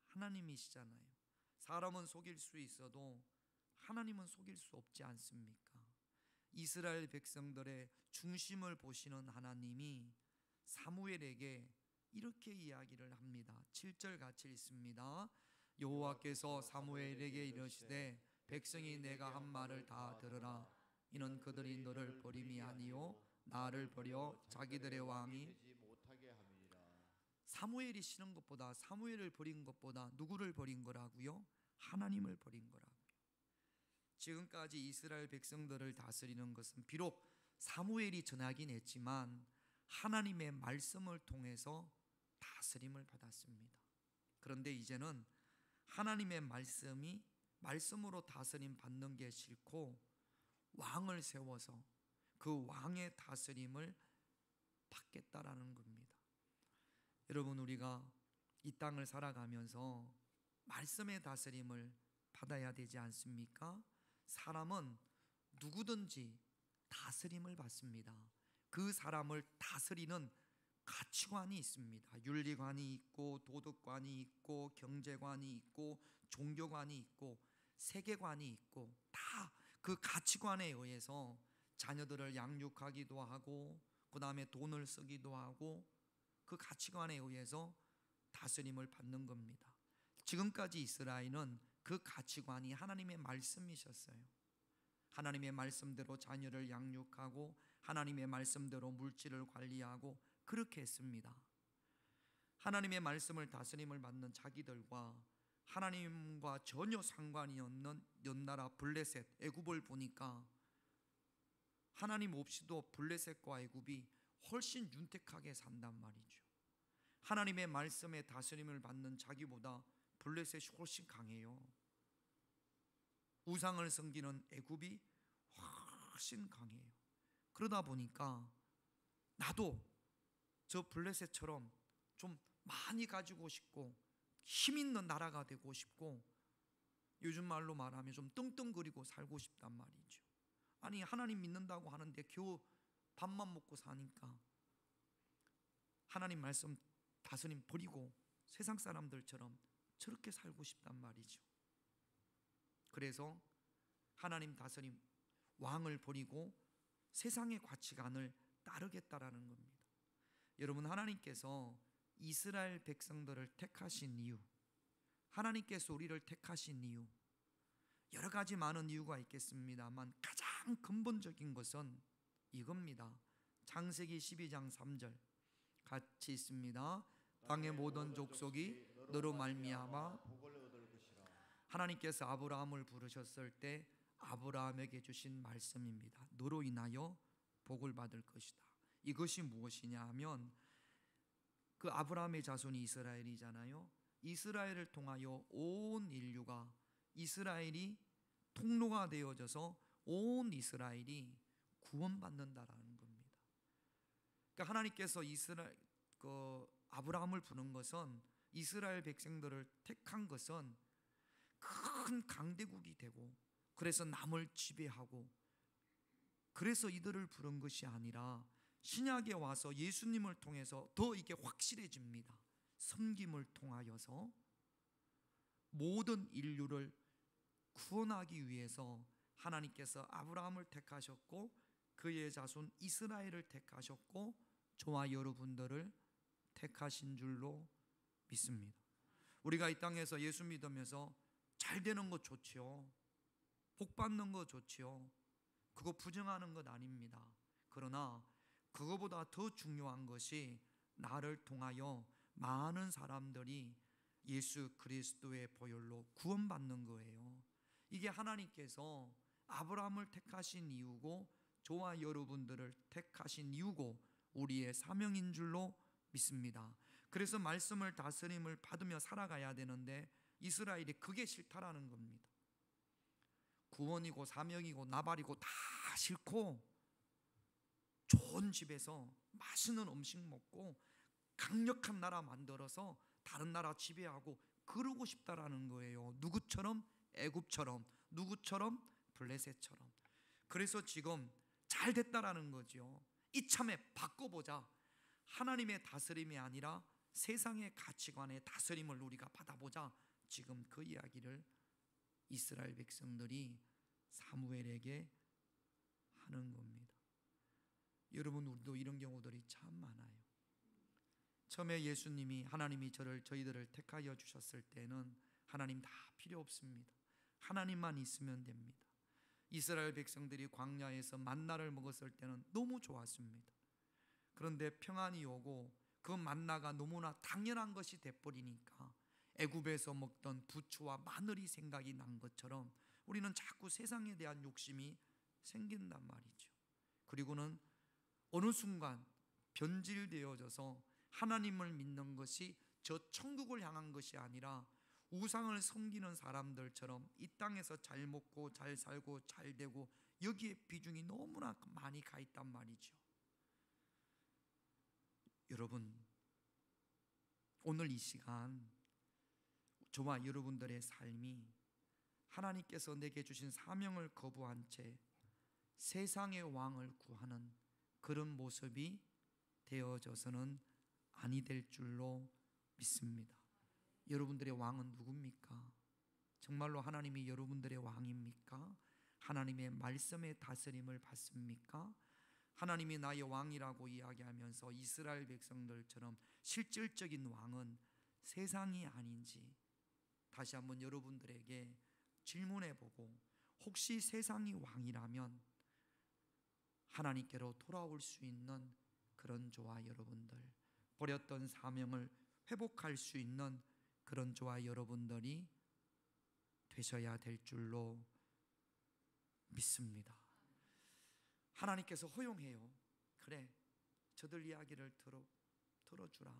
하나님이시잖아요. 사람은 속일 수 있어도 하나님은 속일 수 없지 않습니까? 이스라엘 백성들의 중심을 보시는 하나님이 사무엘에게 이렇게 이야기를 합니다. 7절 같이 읽습니다. 여호와께서 사무엘에게 이르시되 백성이 내가 한 말을 다 들으라. 이는 그들이 너를 버림이 아니요 나를 버려 자기들의 왕이. 사무엘이 싫은 것보다, 사무엘을 버린 것보다 누구를 버린 거라고요? 하나님을 버린 거라고요. 지금까지 이스라엘 백성들을 다스리는 것은 비록 사무엘이 전하긴 했지만 하나님의 말씀을 통해서 다스림을 받았습니다. 그런데 이제는 하나님의 말씀으로 다스림 받는 게 싫고 왕을 세워서 그 왕의 다스림을 받겠다라는 겁니다. 여러분, 우리가 이 땅을 살아가면서 말씀의 다스림을 받아야 되지 않습니까? 사람은 누구든지 다스림을 받습니다. 그 사람을 다스리는 가치관이 있습니다. 윤리관이 있고 도덕관이 있고 경제관이 있고 종교관이 있고 세계관이 있고 다 그 가치관에 의해서 자녀들을 양육하기도 하고 그 다음에 돈을 쓰기도 하고 그 가치관에 의해서 다스림을 받는 겁니다. 지금까지 이스라엘은 그 가치관이 하나님의 말씀이셨어요. 하나님의 말씀대로 자녀를 양육하고 하나님의 말씀대로 물질을 관리하고 그렇게 했습니다. 하나님의 말씀을 다스림을 받는 자기들과 하나님과 전혀 상관이 없는 연나라 블레셋, 애굽을 보니까 하나님 없이도 블레셋과 애굽이 훨씬 윤택하게 산단 말이죠. 하나님의 말씀에 다스림을 받는 자기보다 블레셋이 훨씬 강해요. 우상을 섬기는 애굽이 훨씬 강해요. 그러다 보니까 나도 저 블레셋처럼 좀 많이 가지고 싶고 힘 있는 나라가 되고 싶고 요즘 말로 말하면 좀 떵떵거리고 살고 싶단 말이죠. 아니, 하나님 믿는다고 하는데 겨우 밥만 먹고 사니까 하나님 말씀 다스림 버리고 세상 사람들처럼 저렇게 살고 싶단 말이죠. 그래서 하나님 다스림 왕을 버리고 세상의 가치관을 따르겠다라는 겁니다. 여러분, 하나님께서 이스라엘 백성들을 택하신 이유, 하나님께서 우리를 택하신 이유, 여러 가지 많은 이유가 있겠습니다만 가장 가장 근본적인 것은 이겁니다. 창세기 12장 3절 같이 있습니다. 땅의 모든 족속이 너로 말미암아 복을 얻을 것이라. 하나님께서 아브라함을 부르셨을 때 아브라함에게 주신 말씀입니다. 너로 인하여 복을 받을 것이다. 이것이 무엇이냐 하면 그 아브라함의 자손이 이스라엘이잖아요. 이스라엘을 통하여 온 인류가 이스라엘이 통로가 되어져서 온 이스라엘이 구원받는다라는 겁니다. 그러니까 하나님께서 아브라함을 부른 것은 이스라엘 백성들을 택한 것은 큰 강대국이 되고 그래서 남을 지배하고 그래서 이들을 부른 것이 아니라 신약에 와서 예수님을 통해서 더 이게 확실해집니다. 섬김을 통하여서 모든 인류를 구원하기 위해서 하나님께서 아브라함을 택하셨고 그의 자손 이스라엘을 택하셨고 저와 여러분들을 택하신 줄로 믿습니다. 우리가 이 땅에서 예수 믿으면서 잘 되는 것 좋지요. 복 받는 것 좋지요. 그거 부정하는 것 아닙니다. 그러나 그거보다 더 중요한 것이 나를 통하여 많은 사람들이 예수 그리스도의 보혈로 구원받는 거예요. 이게 하나님께서 아브라함을 택하신 이유고 저와 여러분들을 택하신 이유고 우리의 사명인 줄로 믿습니다. 그래서 말씀을 다스림을 받으며 살아가야 되는데 이스라엘이 그게 싫다라는 겁니다. 구원이고 사명이고 나발이고 다 싫고 좋은 집에서 맛있는 음식 먹고 강력한 나라 만들어서 다른 나라 지배하고 그러고 싶다라는 거예요. 누구처럼? 애굽처럼, 누구처럼? 블레셋처럼. 그래서 지금 잘 됐다라는 거죠. 이참에 바꿔보자. 하나님의 다스림이 아니라 세상의 가치관의 다스림을 우리가 받아보자. 지금 그 이야기를 이스라엘 백성들이 사무엘에게 하는 겁니다. 여러분, 우리도 이런 경우들이 참 많아요. 처음에 예수님이 하나님이 저희들을 택하여 주셨을 때는 하나님 다 필요 없습니다. 하나님만 있으면 됩니다. 이스라엘 백성들이 광야에서 만나를 먹었을 때는 너무 좋았습니다. 그런데 평안이 오고 그 만나가 너무나 당연한 것이 돼버리니까 애굽에서 먹던 부추와 마늘이 생각이 난 것처럼 우리는 자꾸 세상에 대한 욕심이 생긴단 말이죠. 그리고는 어느 순간 변질되어져서 하나님을 믿는 것이 저 천국을 향한 것이 아니라 우상을 섬기는 사람들처럼 이 땅에서 잘 먹고 잘 살고 잘 되고 여기에 비중이 너무나 많이 가 있단 말이죠. 여러분, 오늘 이 시간 저와 여러분들의 삶이 하나님께서 내게 주신 사명을 거부한 채 세상의 왕을 구하는 그런 모습이 되어져서는 아니 될 줄로 믿습니다. 여러분들의 왕은 누굽니까? 정말로 하나님이 여러분들의 왕입니까? 하나님의 말씀의 다스림을 받습니까? 하나님이 나의 왕이라고 이야기하면서 이스라엘 백성들처럼 실질적인 왕은 세상이 아닌지 다시 한번 여러분들에게 질문해보고, 혹시 세상이 왕이라면 하나님께로 돌아올 수 있는 그런 저와 여러분들, 버렸던 사명을 회복할 수 있는 그런 저와 여러분들이 되셔야 될 줄로 믿습니다. 하나님께서 허용해요. 그래, 저들 이야기를 들어주라.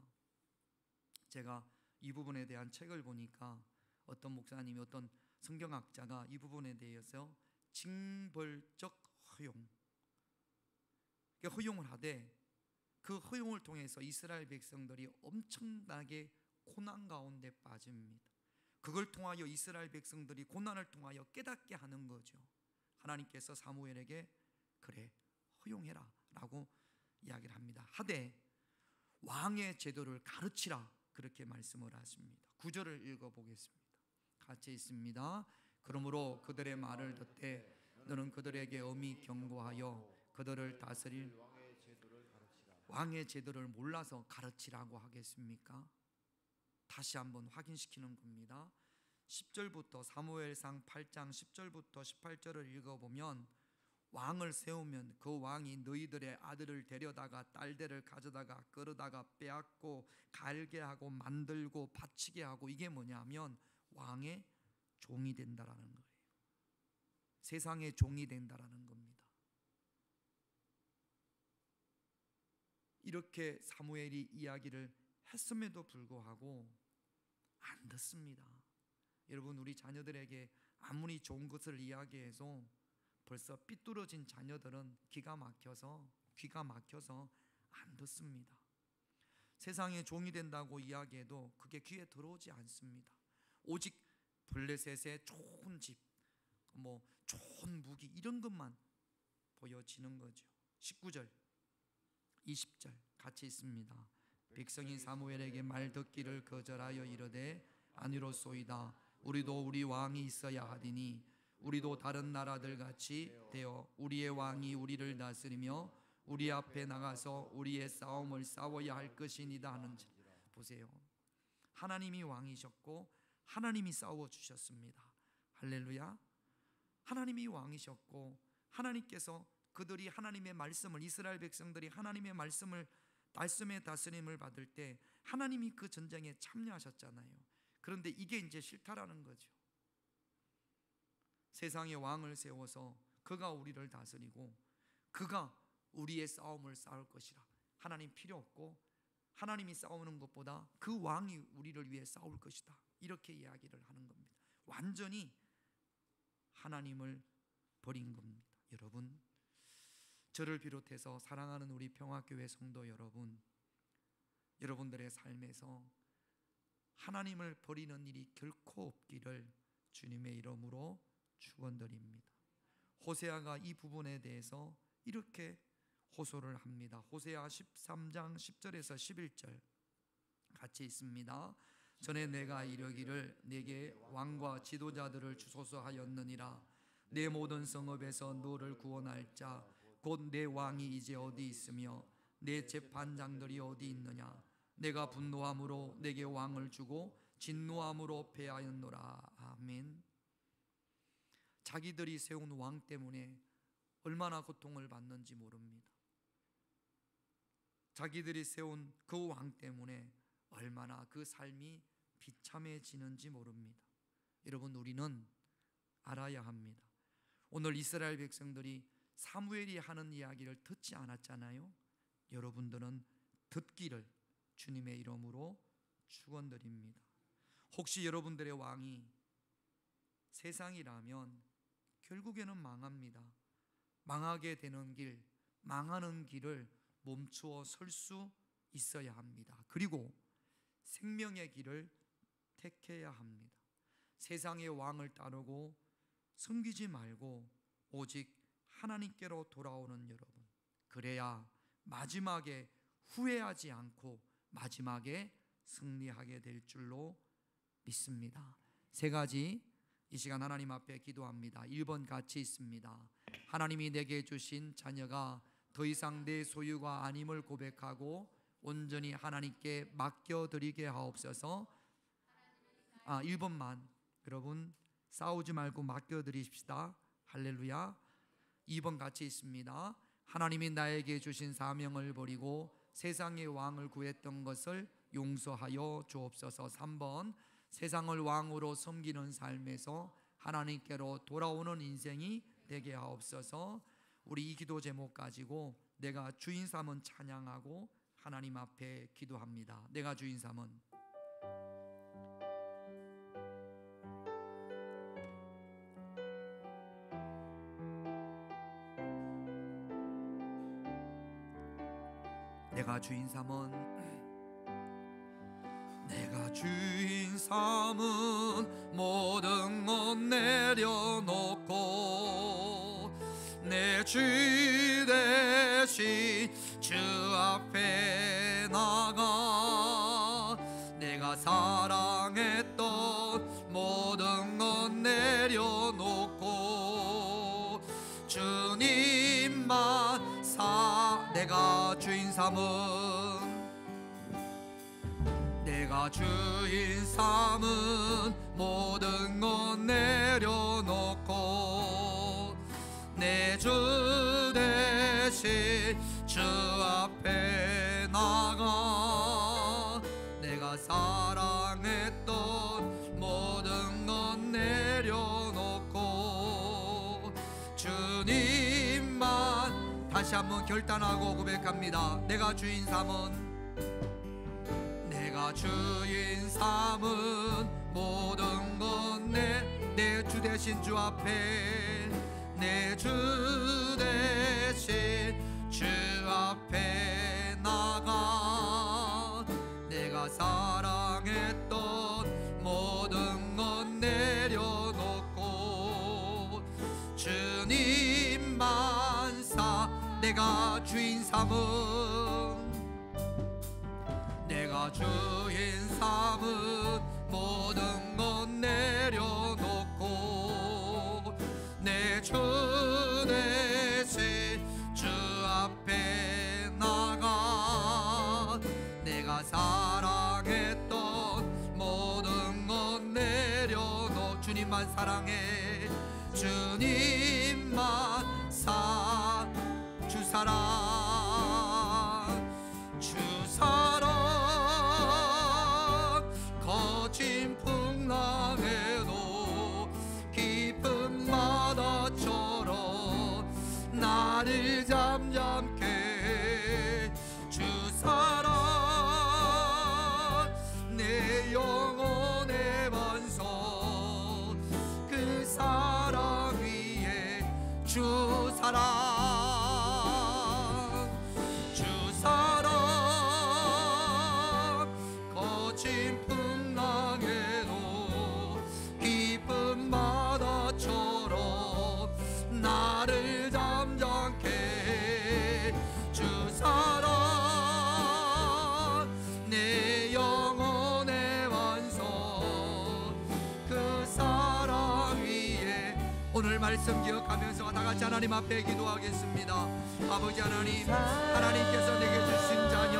제가 이 부분에 대한 책을 보니까 어떤 목사님이, 어떤 성경학자가 이 부분에 대해서 징벌적 허용, 허용을 하되 그 허용을 통해서 이스라엘 백성들이 엄청나게 고난 가운데 빠집니다. 그걸 통하여 이스라엘 백성들이 고난을 통하여 깨닫게 하는 거죠. 하나님께서 사무엘에게 그래, 허용해라 라고 이야기를 합니다. 하되 왕의 제도를 가르치라, 그렇게 말씀을 하십니다. 9절을 읽어보겠습니다. 같이 있습니다. 그러므로 그들의 말을 듣되 너는 그들에게 엄히 경고하여 그들을 다스릴 왕의 제도를 몰라서 가르치라고 하겠습니까? 다시 한번 확인시키는 겁니다. 10절부터 사무엘상 8장 10절부터 18절을 읽어보면 왕을 세우면 그 왕이 너희들의 아들을 데려다가 딸들을 가져다가 끌어다가 빼앗고 갈게 하고 만들고 바치게 하고, 이게 뭐냐면 왕의 종이 된다라는 거예요. 세상의 종이 된다라는 겁니다. 이렇게 사무엘이 이야기를 했음에도 불구하고 안 듣습니다. 여러분, 우리 자녀들에게 아무리 좋은 것을 이야기해서 벌써 삐뚤어진 자녀들은 귀가 막혀서 안 듣습니다. 세상에 종이 된다고 이야기해도 그게 귀에 들어오지 않습니다. 오직 블레셋의 좋은 집, 좋은 무기, 이런 것만 보여지는 거죠. 19절 20절 같이 있습니다. 백성이 사무엘에게 말 듣기를 거절하여 이르되 아니로소이다. 우리도 우리 왕이 있어야 하리니 우리도 다른 나라들 같이 되어 우리의 왕이 우리를 다스리며 우리 앞에 나가서 우리의 싸움을 싸워야 할 것이니이다 하는지. 보세요. 하나님이 왕이셨고 하나님이 싸워주셨습니다. 할렐루야. 하나님이 왕이셨고 하나님께서 그들이 하나님의 말씀을, 이스라엘 백성들이 하나님의 말씀의 다스림을 받을 때 하나님이 그 전쟁에 참여하셨잖아요. 그런데 이게 이제 싫다라는 거죠. 세상에 왕을 세워서 그가 우리를 다스리고 그가 우리의 싸움을 싸울 것이라. 하나님 필요 없고 하나님이 싸우는 것보다 그 왕이 우리를 위해 싸울 것이다. 이렇게 이야기를 하는 겁니다. 완전히 하나님을 버린 겁니다. 여러분, 저를 비롯해서 사랑하는 우리 평화교회 성도 여러분, 여러분들의 삶에서 하나님을 버리는 일이 결코 없기를 주님의 이름으로 축원드립니다. 호세아가 이 부분에 대해서 이렇게 호소를 합니다. 호세아 13장 10절에서 11절 같이 있습니다. 전에 내가 이르기를 내게 왕과 지도자들을 주소서 하였느니라. 내 모든 성읍에서 너를 구원할 자 곧 내 왕이 이제 어디 있으며 내 재판장들이 어디 있느냐. 내가 분노함으로 내게 왕을 주고 진노함으로 패하였노라. 아멘. 자기들이 세운 왕 때문에 얼마나 고통을 받는지 모릅니다. 자기들이 세운 그 왕 때문에 얼마나 그 삶이 비참해지는지 모릅니다. 여러분, 우리는 알아야 합니다. 오늘 이스라엘 백성들이 사무엘이 하는 이야기를 듣지 않았잖아요. 여러분들은 듣기를 주님의 이름으로 축원드립니다. 혹시 여러분들의 왕이 세상이라면 결국에는 망합니다. 망하게 되는 길, 망하는 길을 멈추어 설 수 있어야 합니다. 그리고 생명의 길을 택해야 합니다. 세상의 왕을 따르고 섬기지 말고 오직 하나님께로 돌아오는 여러분, 그래야 마지막에 후회하지 않고 마지막에 승리하게 될 줄로 믿습니다. 세 가지 이 시간 하나님 앞에 기도합니다. 1번 같이 있습니다. 하나님이 내게 주신 자녀가 더 이상 내 소유가 아님을 고백하고 온전히 하나님께 맡겨드리게 하옵소서. 1번만 여러분 싸우지 말고 맡겨드리십시다. 할렐루야. 2번 같이 있습니다. 하나님이 나에게 주신 사명을 버리고 세상의 왕을 구했던 것을 용서하여 주옵소서. 3번 세상을 왕으로 섬기는 삶에서 하나님께로 돌아오는 인생이 되게 하옵소서. 우리 이 기도 제목 가지고 내가 주인 삼은 찬양하고 하나님 앞에 기도합니다. 내가 주인 삼은 내가 주인 삼은 내가 주인 삼은 모든 것 내려놓고 내 주 대신 주 앞에 나가 내가 사랑했던 모든 것 내려놓고 주님만 내가 주인 삼은 내가 주인 삼은 모든 것 내려놓고 내 주 주 앞에 나가 내가 사랑했던 모든 건 내려놓고 주님만 다시 한번 결단하고 고백합니다. 내가 주인 삼은 모든 건 내 주 대신 주 앞에 내 주 대신 주 앞에 나가 내가 사랑했던 모든 건 내려놓고 주님만 내가 주인 삼은 모든 건 내려놓고 내 주 대신 주 앞에 나가 내가 사랑했던 모든 건 내려놓고 주님만 사랑해 주님만 주 사랑 거친 풍랑에도 깊은 바다처럼 나를 잠잠케 해. 주 사랑 내 영혼의 반석 그 사랑 위에 주 사랑 거친 풍랑에도 깊은 바다처럼 나를 잠잠케 해. 주 사랑 내 영혼의 완성 그 사랑 위에 오늘 말씀 기억하면서 다같이 하나님 앞에 기도하겠습니다. 아버지 하나님, 하나님께서 내게 주신 자녀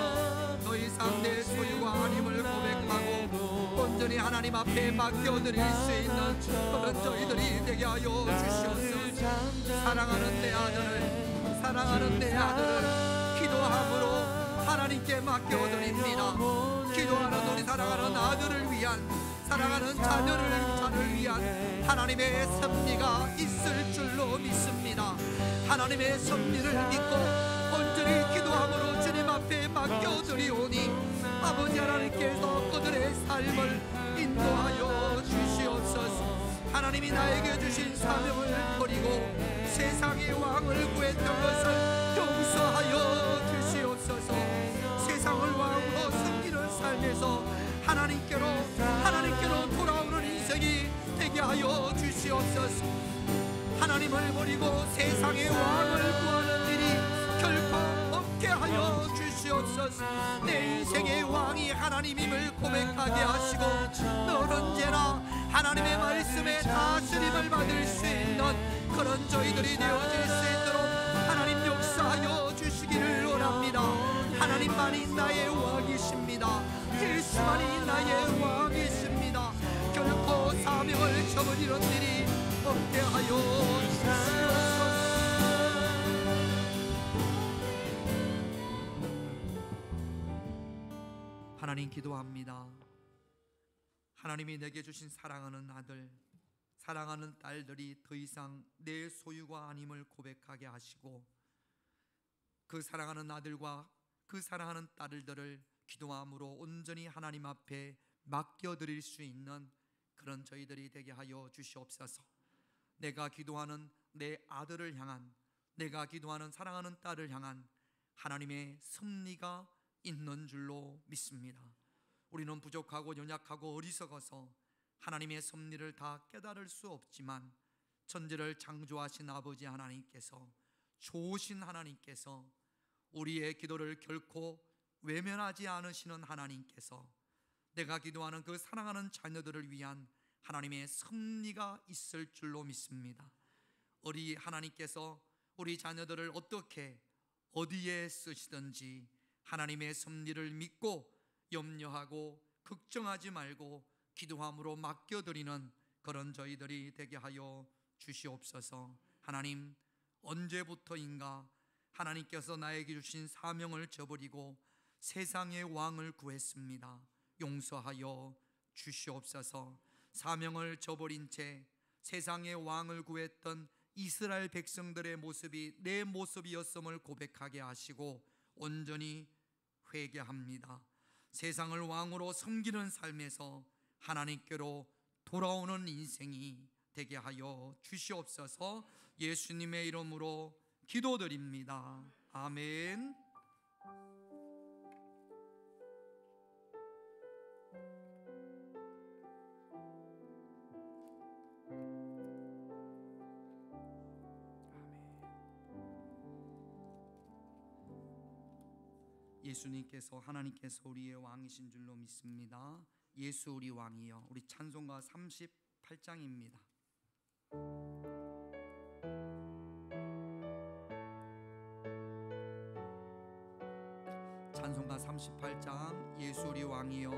더 이상 내 소유가 아님을 고백하고 온전히 하나님 앞에 맡겨드릴 수 있는 그런 저희들이 되게 하여 주시옵소서. 사랑하는 내 아들을 기도함으로 하나님께 맡겨드립니다. 기도하는 우리 사랑하는 아들을 위한 사랑하는 자녀를 위한 하나님의 섭리가 있을 줄로 믿습니다. 하나님의 섭리를 믿고 온전히 기도함으로 주님 앞에 맡겨드리오니 아버지 하나님께서 그들의 삶을 인도하여 주시옵소서. 하나님이 나에게 주신 사명을 버리고 세상의 왕을 구했던 것을 용서하여 주시옵소서. 세상을 왕으로 섬기는 삶에서 하나님께로 돌아오는 인생이 되게 하여 주시옵소서. 하나님을 버리고 세상의 왕을 구하는 일이 결코 없게 하여 주시옵소서. 내 인생의 왕이 하나님임을 고백하게 하시고 늘 언제나 하나님의 말씀에 다스림을 받을 수 있는 그런 저희들이 되어질 수 있도록 하나님 역사하여 주시기를 원합니다. 하나님만이 나의 왕이십니다. 예수만이 나의 왕이십니다. 결코 사명을 저버리는 일이 없게 하여 주시옵소서. 하나님 기도합니다. 하나님이 내게 주신 사랑하는 아들, 사랑하는 딸들이 더 이상 내 소유가 아님을 고백하게 하시고 그 사랑하는 아들과 그 사랑하는 딸들을 기도함으로 온전히 하나님 앞에 맡겨드릴 수 있는 그런 저희들이 되게 하여 주시옵소서. 내가 기도하는 내 아들을 향한, 내가 기도하는 사랑하는 딸을 향한 하나님의 섭리가 있는 줄로 믿습니다. 우리는 부족하고 연약하고 어리석어서 하나님의 섭리를 다 깨달을 수 없지만 천지를 창조하신 아버지 하나님께서, 좋으신 하나님께서, 우리의 기도를 결코 외면하지 않으시는 하나님께서 내가 기도하는 그 사랑하는 자녀들을 위한 하나님의 섭리가 있을 줄로 믿습니다. 우리 하나님께서 우리 자녀들을 어떻게 어디에 쓰시든지 하나님의 섭리를 믿고 염려하고 걱정하지 말고 기도함으로 맡겨드리는 그런 저희들이 되게 하여 주시옵소서. 하나님, 언제부터인가 하나님께서 나에게 주신 사명을 저버리고 세상의 왕을 구했습니다. 용서하여 주시옵소서. 사명을 저버린 채 세상의 왕을 구했던 이스라엘 백성들의 모습이 내 모습이었음을 고백하게 하시고 온전히 회개합니다. 세상을 왕으로 섬기는 삶에서 하나님께로 돌아오는 인생이 되게 하여 주시옵소서. 예수님의 이름으로 기도드립니다. 아멘. 예수님께서 하나님께서 우리의 왕이신 줄로 믿습니다. 예수 우리 왕이여. 우리 찬송가 38장입니다. 찬송가 38장 예수 우리 왕이여.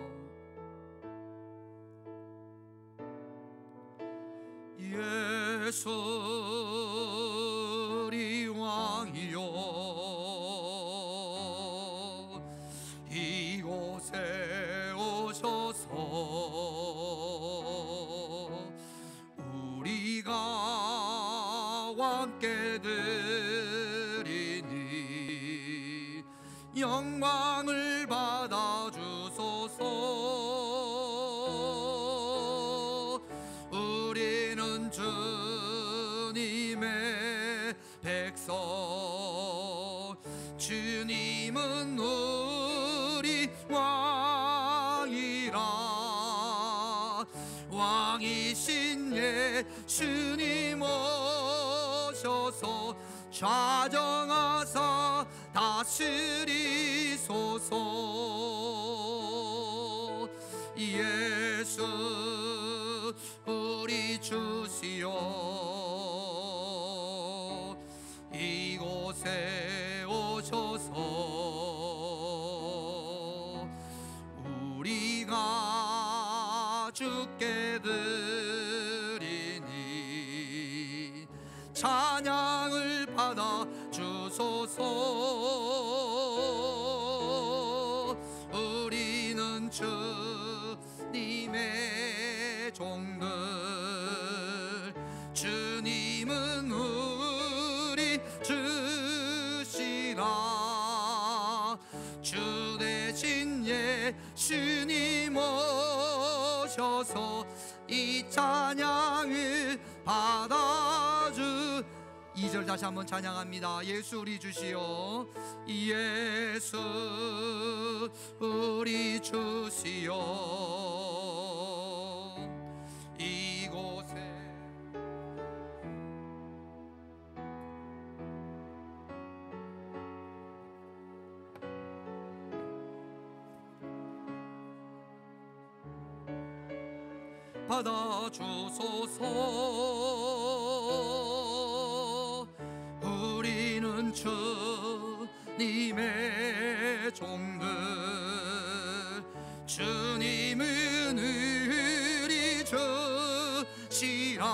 예수 우리 왕이여 이곳에 오셔서 우리가 왕께 드리니 영광을 받아 주소서. 우리는 주님의 백성, 주님은 우리 왕이라. 왕이신 예수님 오셔서 좌정하사 다스리소서. 예수 우리 주시여 이곳에 오셔서 우리가 주께 드리니 찬양을 받아 주소서. 우리는 주님의 종들, 주님은 우리 주시라. 주 대신 예수님 오셔서 이 찬양을 받아주. 2절 다시 한번 찬양합니다. 예수 우리 주시여 예수 우리 주시여 이곳에 받아주소서. 우리는 주님의 종들, 주님은 우리 주시라.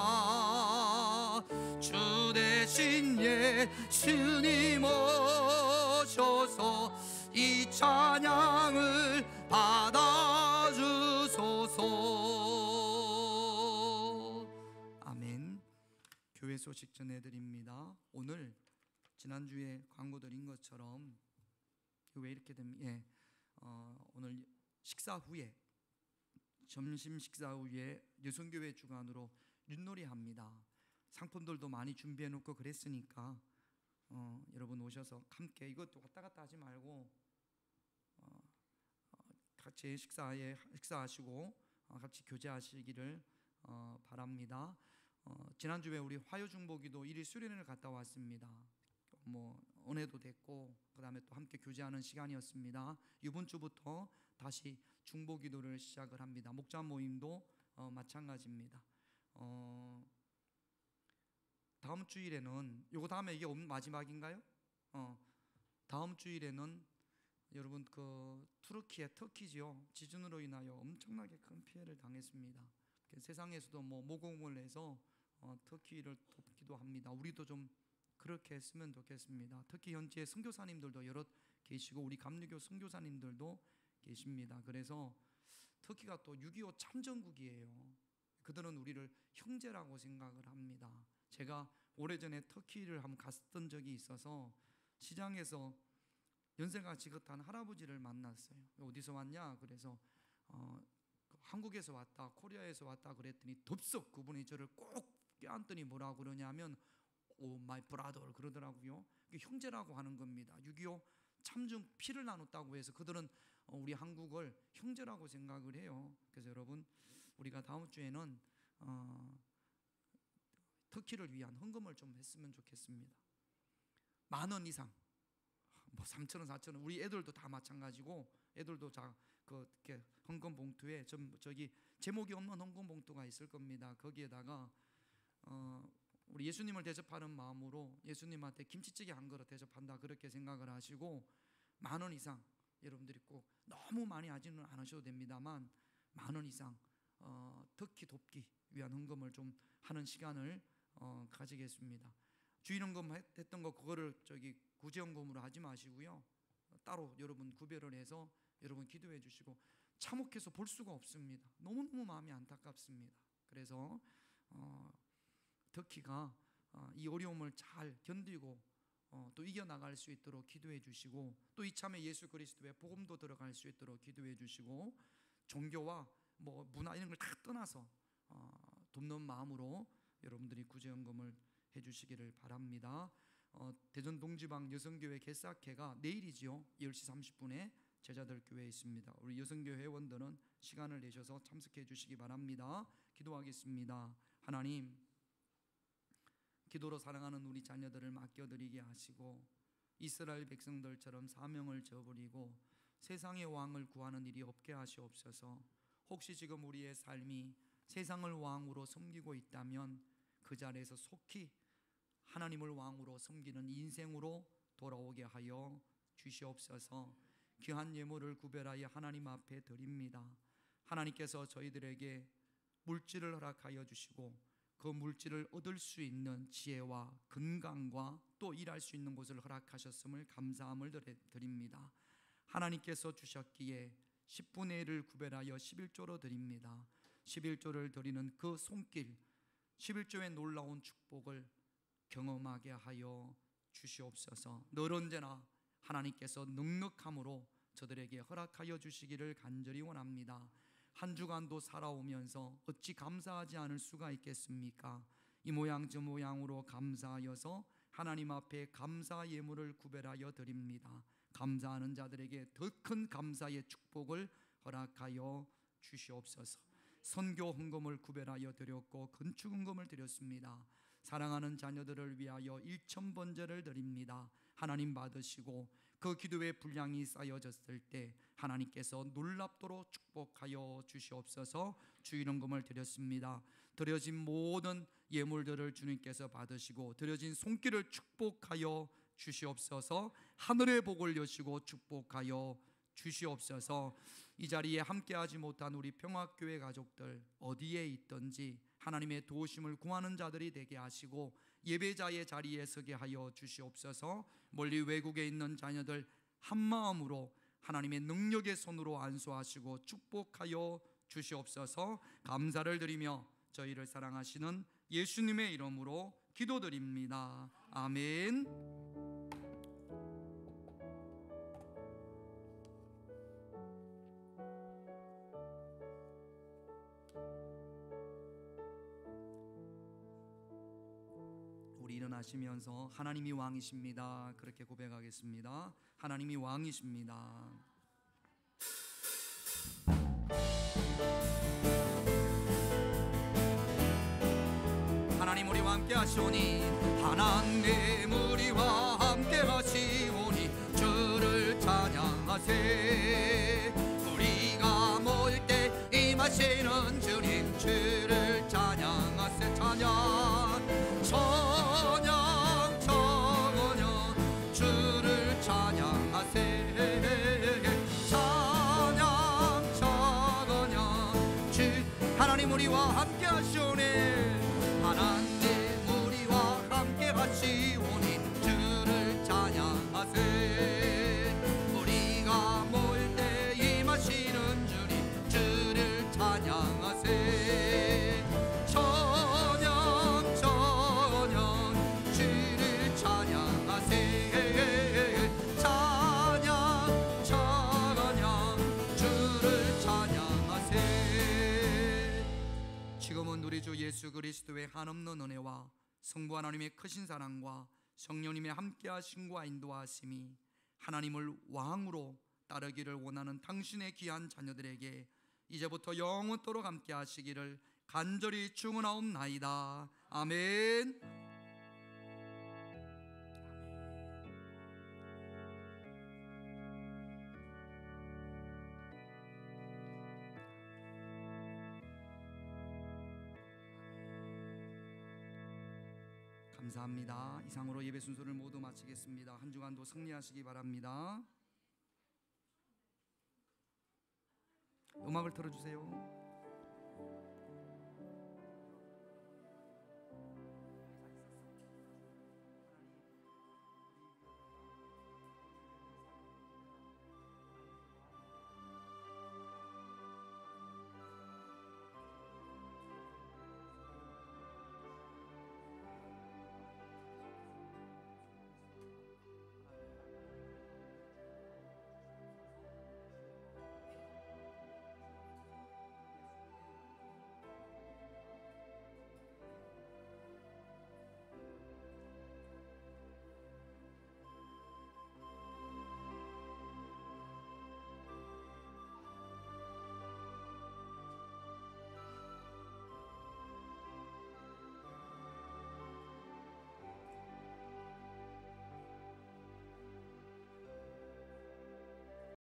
주 대신 예수님 오셔서 이 찬양을 받아주소서. 아멘. 교회 소식 전해드립니다. 오늘 지난주에 광고 드린 것처럼 왜 이렇게 됩니까? 오늘 식사 후에, 점심 식사 후에 여성교회 주관으로 윷놀이 합니다. 상품들도 많이 준비해 놓고 그랬으니까 여러분 오셔서 함께, 이것도 왔다 갔다 하지 말고 같이 식사하시고 같이 교제하시기를 바랍니다. 지난주에 우리 화요중보기도 1일 수련회를 갔다 왔습니다. 은혜도 됐고 그 다음에 또 함께 교제하는 시간이었습니다. 이번 주부터 다시 중보기도를 시작을 합니다. 목자 모임도 마찬가지입니다. 다음 주일에는, 요거 다음에 이게 마지막인가요? 다음 주일에는 여러분 터키지요. 지진으로 인하여 엄청나게 큰 피해를 당했습니다. 세상에서도 모금을 해서 터키를 돕기도 합니다. 우리도 좀 그렇게 했으면 좋겠습니다. 특히 현지에 선교사님들도 여러 계시고 우리 감리교 선교사님들도 계십니다. 그래서 터키가 또 6.25 참전국이에요. 그들은 우리를 형제라고 생각을 합니다. 제가 오래전에 터키를 한번 갔던 적이 있어서 시장에서 연세가 지긋한 할아버지를 만났어요. 어디서 왔냐? 그래서 한국에서 왔다, 코리아에서 왔다 그랬더니 덥석 그분이 저를 꼭 껴안더니 뭐라고 그러냐면 오 마이 브라더 그러더라고요. 형제라고 하는 겁니다. 6.25 참전 피를 나눴다고 해서 그들은 우리 한국을 형제라고 생각을 해요. 그래서 여러분 우리가 다음 주에는 터키를 위한 헌금을 좀 했으면 좋겠습니다. 10,000원 이상, 뭐 3,000원, 4,000원, 우리 애들도 다 마찬가지고 애들도 이렇게 헌금 봉투에 저기 제목이 없는 헌금 봉투가 있을 겁니다. 거기에다가 우리 예수님을 대접하는 마음으로 예수님한테 김치찌개 한 그릇 대접한다 그렇게 생각을 하시고 10,000원 이상 여러분들이 꼭 너무 많이 하지는 않으셔도 됩니다만 10,000원 이상 터키 돕기 위한 헌금을 좀 하는 시간을 가지겠습니다. 주일헌금 했던 거 그거를 구제헌금으로 하지 마시고요. 따로 여러분 구별을 해서 여러분 기도해 주시고 참혹해서 볼 수가 없습니다. 너무너무 마음이 안타깝습니다. 그래서 터키가 이 어려움을 잘 견디고 또 이겨나갈 수 있도록 기도해 주시고 또 이참에 예수 그리스도의 복음도 들어갈 수 있도록 기도해 주시고 종교와 뭐 문화 이런 걸 다 떠나서 돕는 마음으로 여러분들이 구제헌금을 해주시기를 바랍니다. 대전 동지방 여성교회 개사회가 내일이지요. 10시 30분에 제자들 교회에 있습니다. 우리 여성교회 회원들은 시간을 내셔서 참석해 주시기 바랍니다. 기도하겠습니다. 하나님, 기도로 사랑하는 우리 자녀들을 맡겨드리게 하시고 이스라엘 백성들처럼 사명을 저버리고 세상의 왕을 구하는 일이 없게 하시옵소서. 혹시 지금 우리의 삶이 세상을 왕으로 섬기고 있다면 그 자리에서 속히 하나님을 왕으로 섬기는 인생으로 돌아오게 하여 주시옵소서. 귀한 예물을 구별하여 하나님 앞에 드립니다. 하나님께서 저희들에게 물질을 허락하여 주시고 그 물질을 얻을 수 있는 지혜와 건강과 또 일할 수 있는 곳을 허락하셨음을 감사함을 드립니다. 하나님께서 주셨기에 10분의 1을 구별하여 11조로 드립니다. 11조를 드리는 그 손길, 11조의 놀라운 축복을 경험하게 하여 주시옵소서. 늘 언제나 하나님께서 넉넉함으로 저들에게 허락하여 주시기를 간절히 원합니다. 한 주간도 살아오면서 어찌 감사하지 않을 수가 있겠습니까? 이 모양 저 모양으로 감사하여서 하나님 앞에 감사 예물을 구별하여 드립니다. 감사하는 자들에게 더 큰 감사의 축복을 허락하여 주시옵소서. 선교 헌금을 구별하여 드렸고 건축 헌금을 드렸습니다. 사랑하는 자녀들을 위하여 1,000번제를 드립니다. 하나님 받으시고 그 기도의 분량이 쌓여졌을 때 하나님께서 놀랍도록 축복하여 주시옵소서. 주일헌금을 드렸습니다. 드려진 모든 예물들을 주님께서 받으시고 드려진 손길을 축복하여 주시옵소서. 하늘의 복을 여시고 축복하여 주시옵소서. 이 자리에 함께하지 못한 우리 평화교회 가족들 어디에 있든지 하나님의 도우심을 구하는 자들이 되게 하시고 예배자의 자리에 서게 하여 주시옵소서. 멀리 외국에 있는 자녀들 한마음으로 하나님의 능력의 손으로 안수하시고 축복하여 주시옵소서. 감사를 드리며 저희를 사랑하시는 예수님의 이름으로 기도드립니다. 아멘. 우리 일어나시면서 하나님이 왕이십니다. 그렇게 고백하겠습니다. 하나님이 왕이십니다. 하나님 우리와 함께 하시오니 하나님 우리와 함께 하시오니 주를 찬양하세. 우리가 모일 때 임하시는 주님 주를 찬양하세. 찬양 찬양 찬양 주를 찬양하세. 찬양 찬양 주 하나님 우리와 함께 하시오니 하나님 우리와 함께 하시오니 한없는 은혜와 성부 하나님의 크신 사랑과 성령님의 함께하심과 인도하심이 하나님을 왕으로 따르기를 원하는 당신의 귀한 자녀들에게 이제부터 영원토록 함께하시기를 간절히 축원하옵나이다. 아멘. 감사합니다. 이상으로 예배 순서를 모두 마치겠습니다. 한 주간도 승리하시기 바랍니다. 음악을 틀어주세요.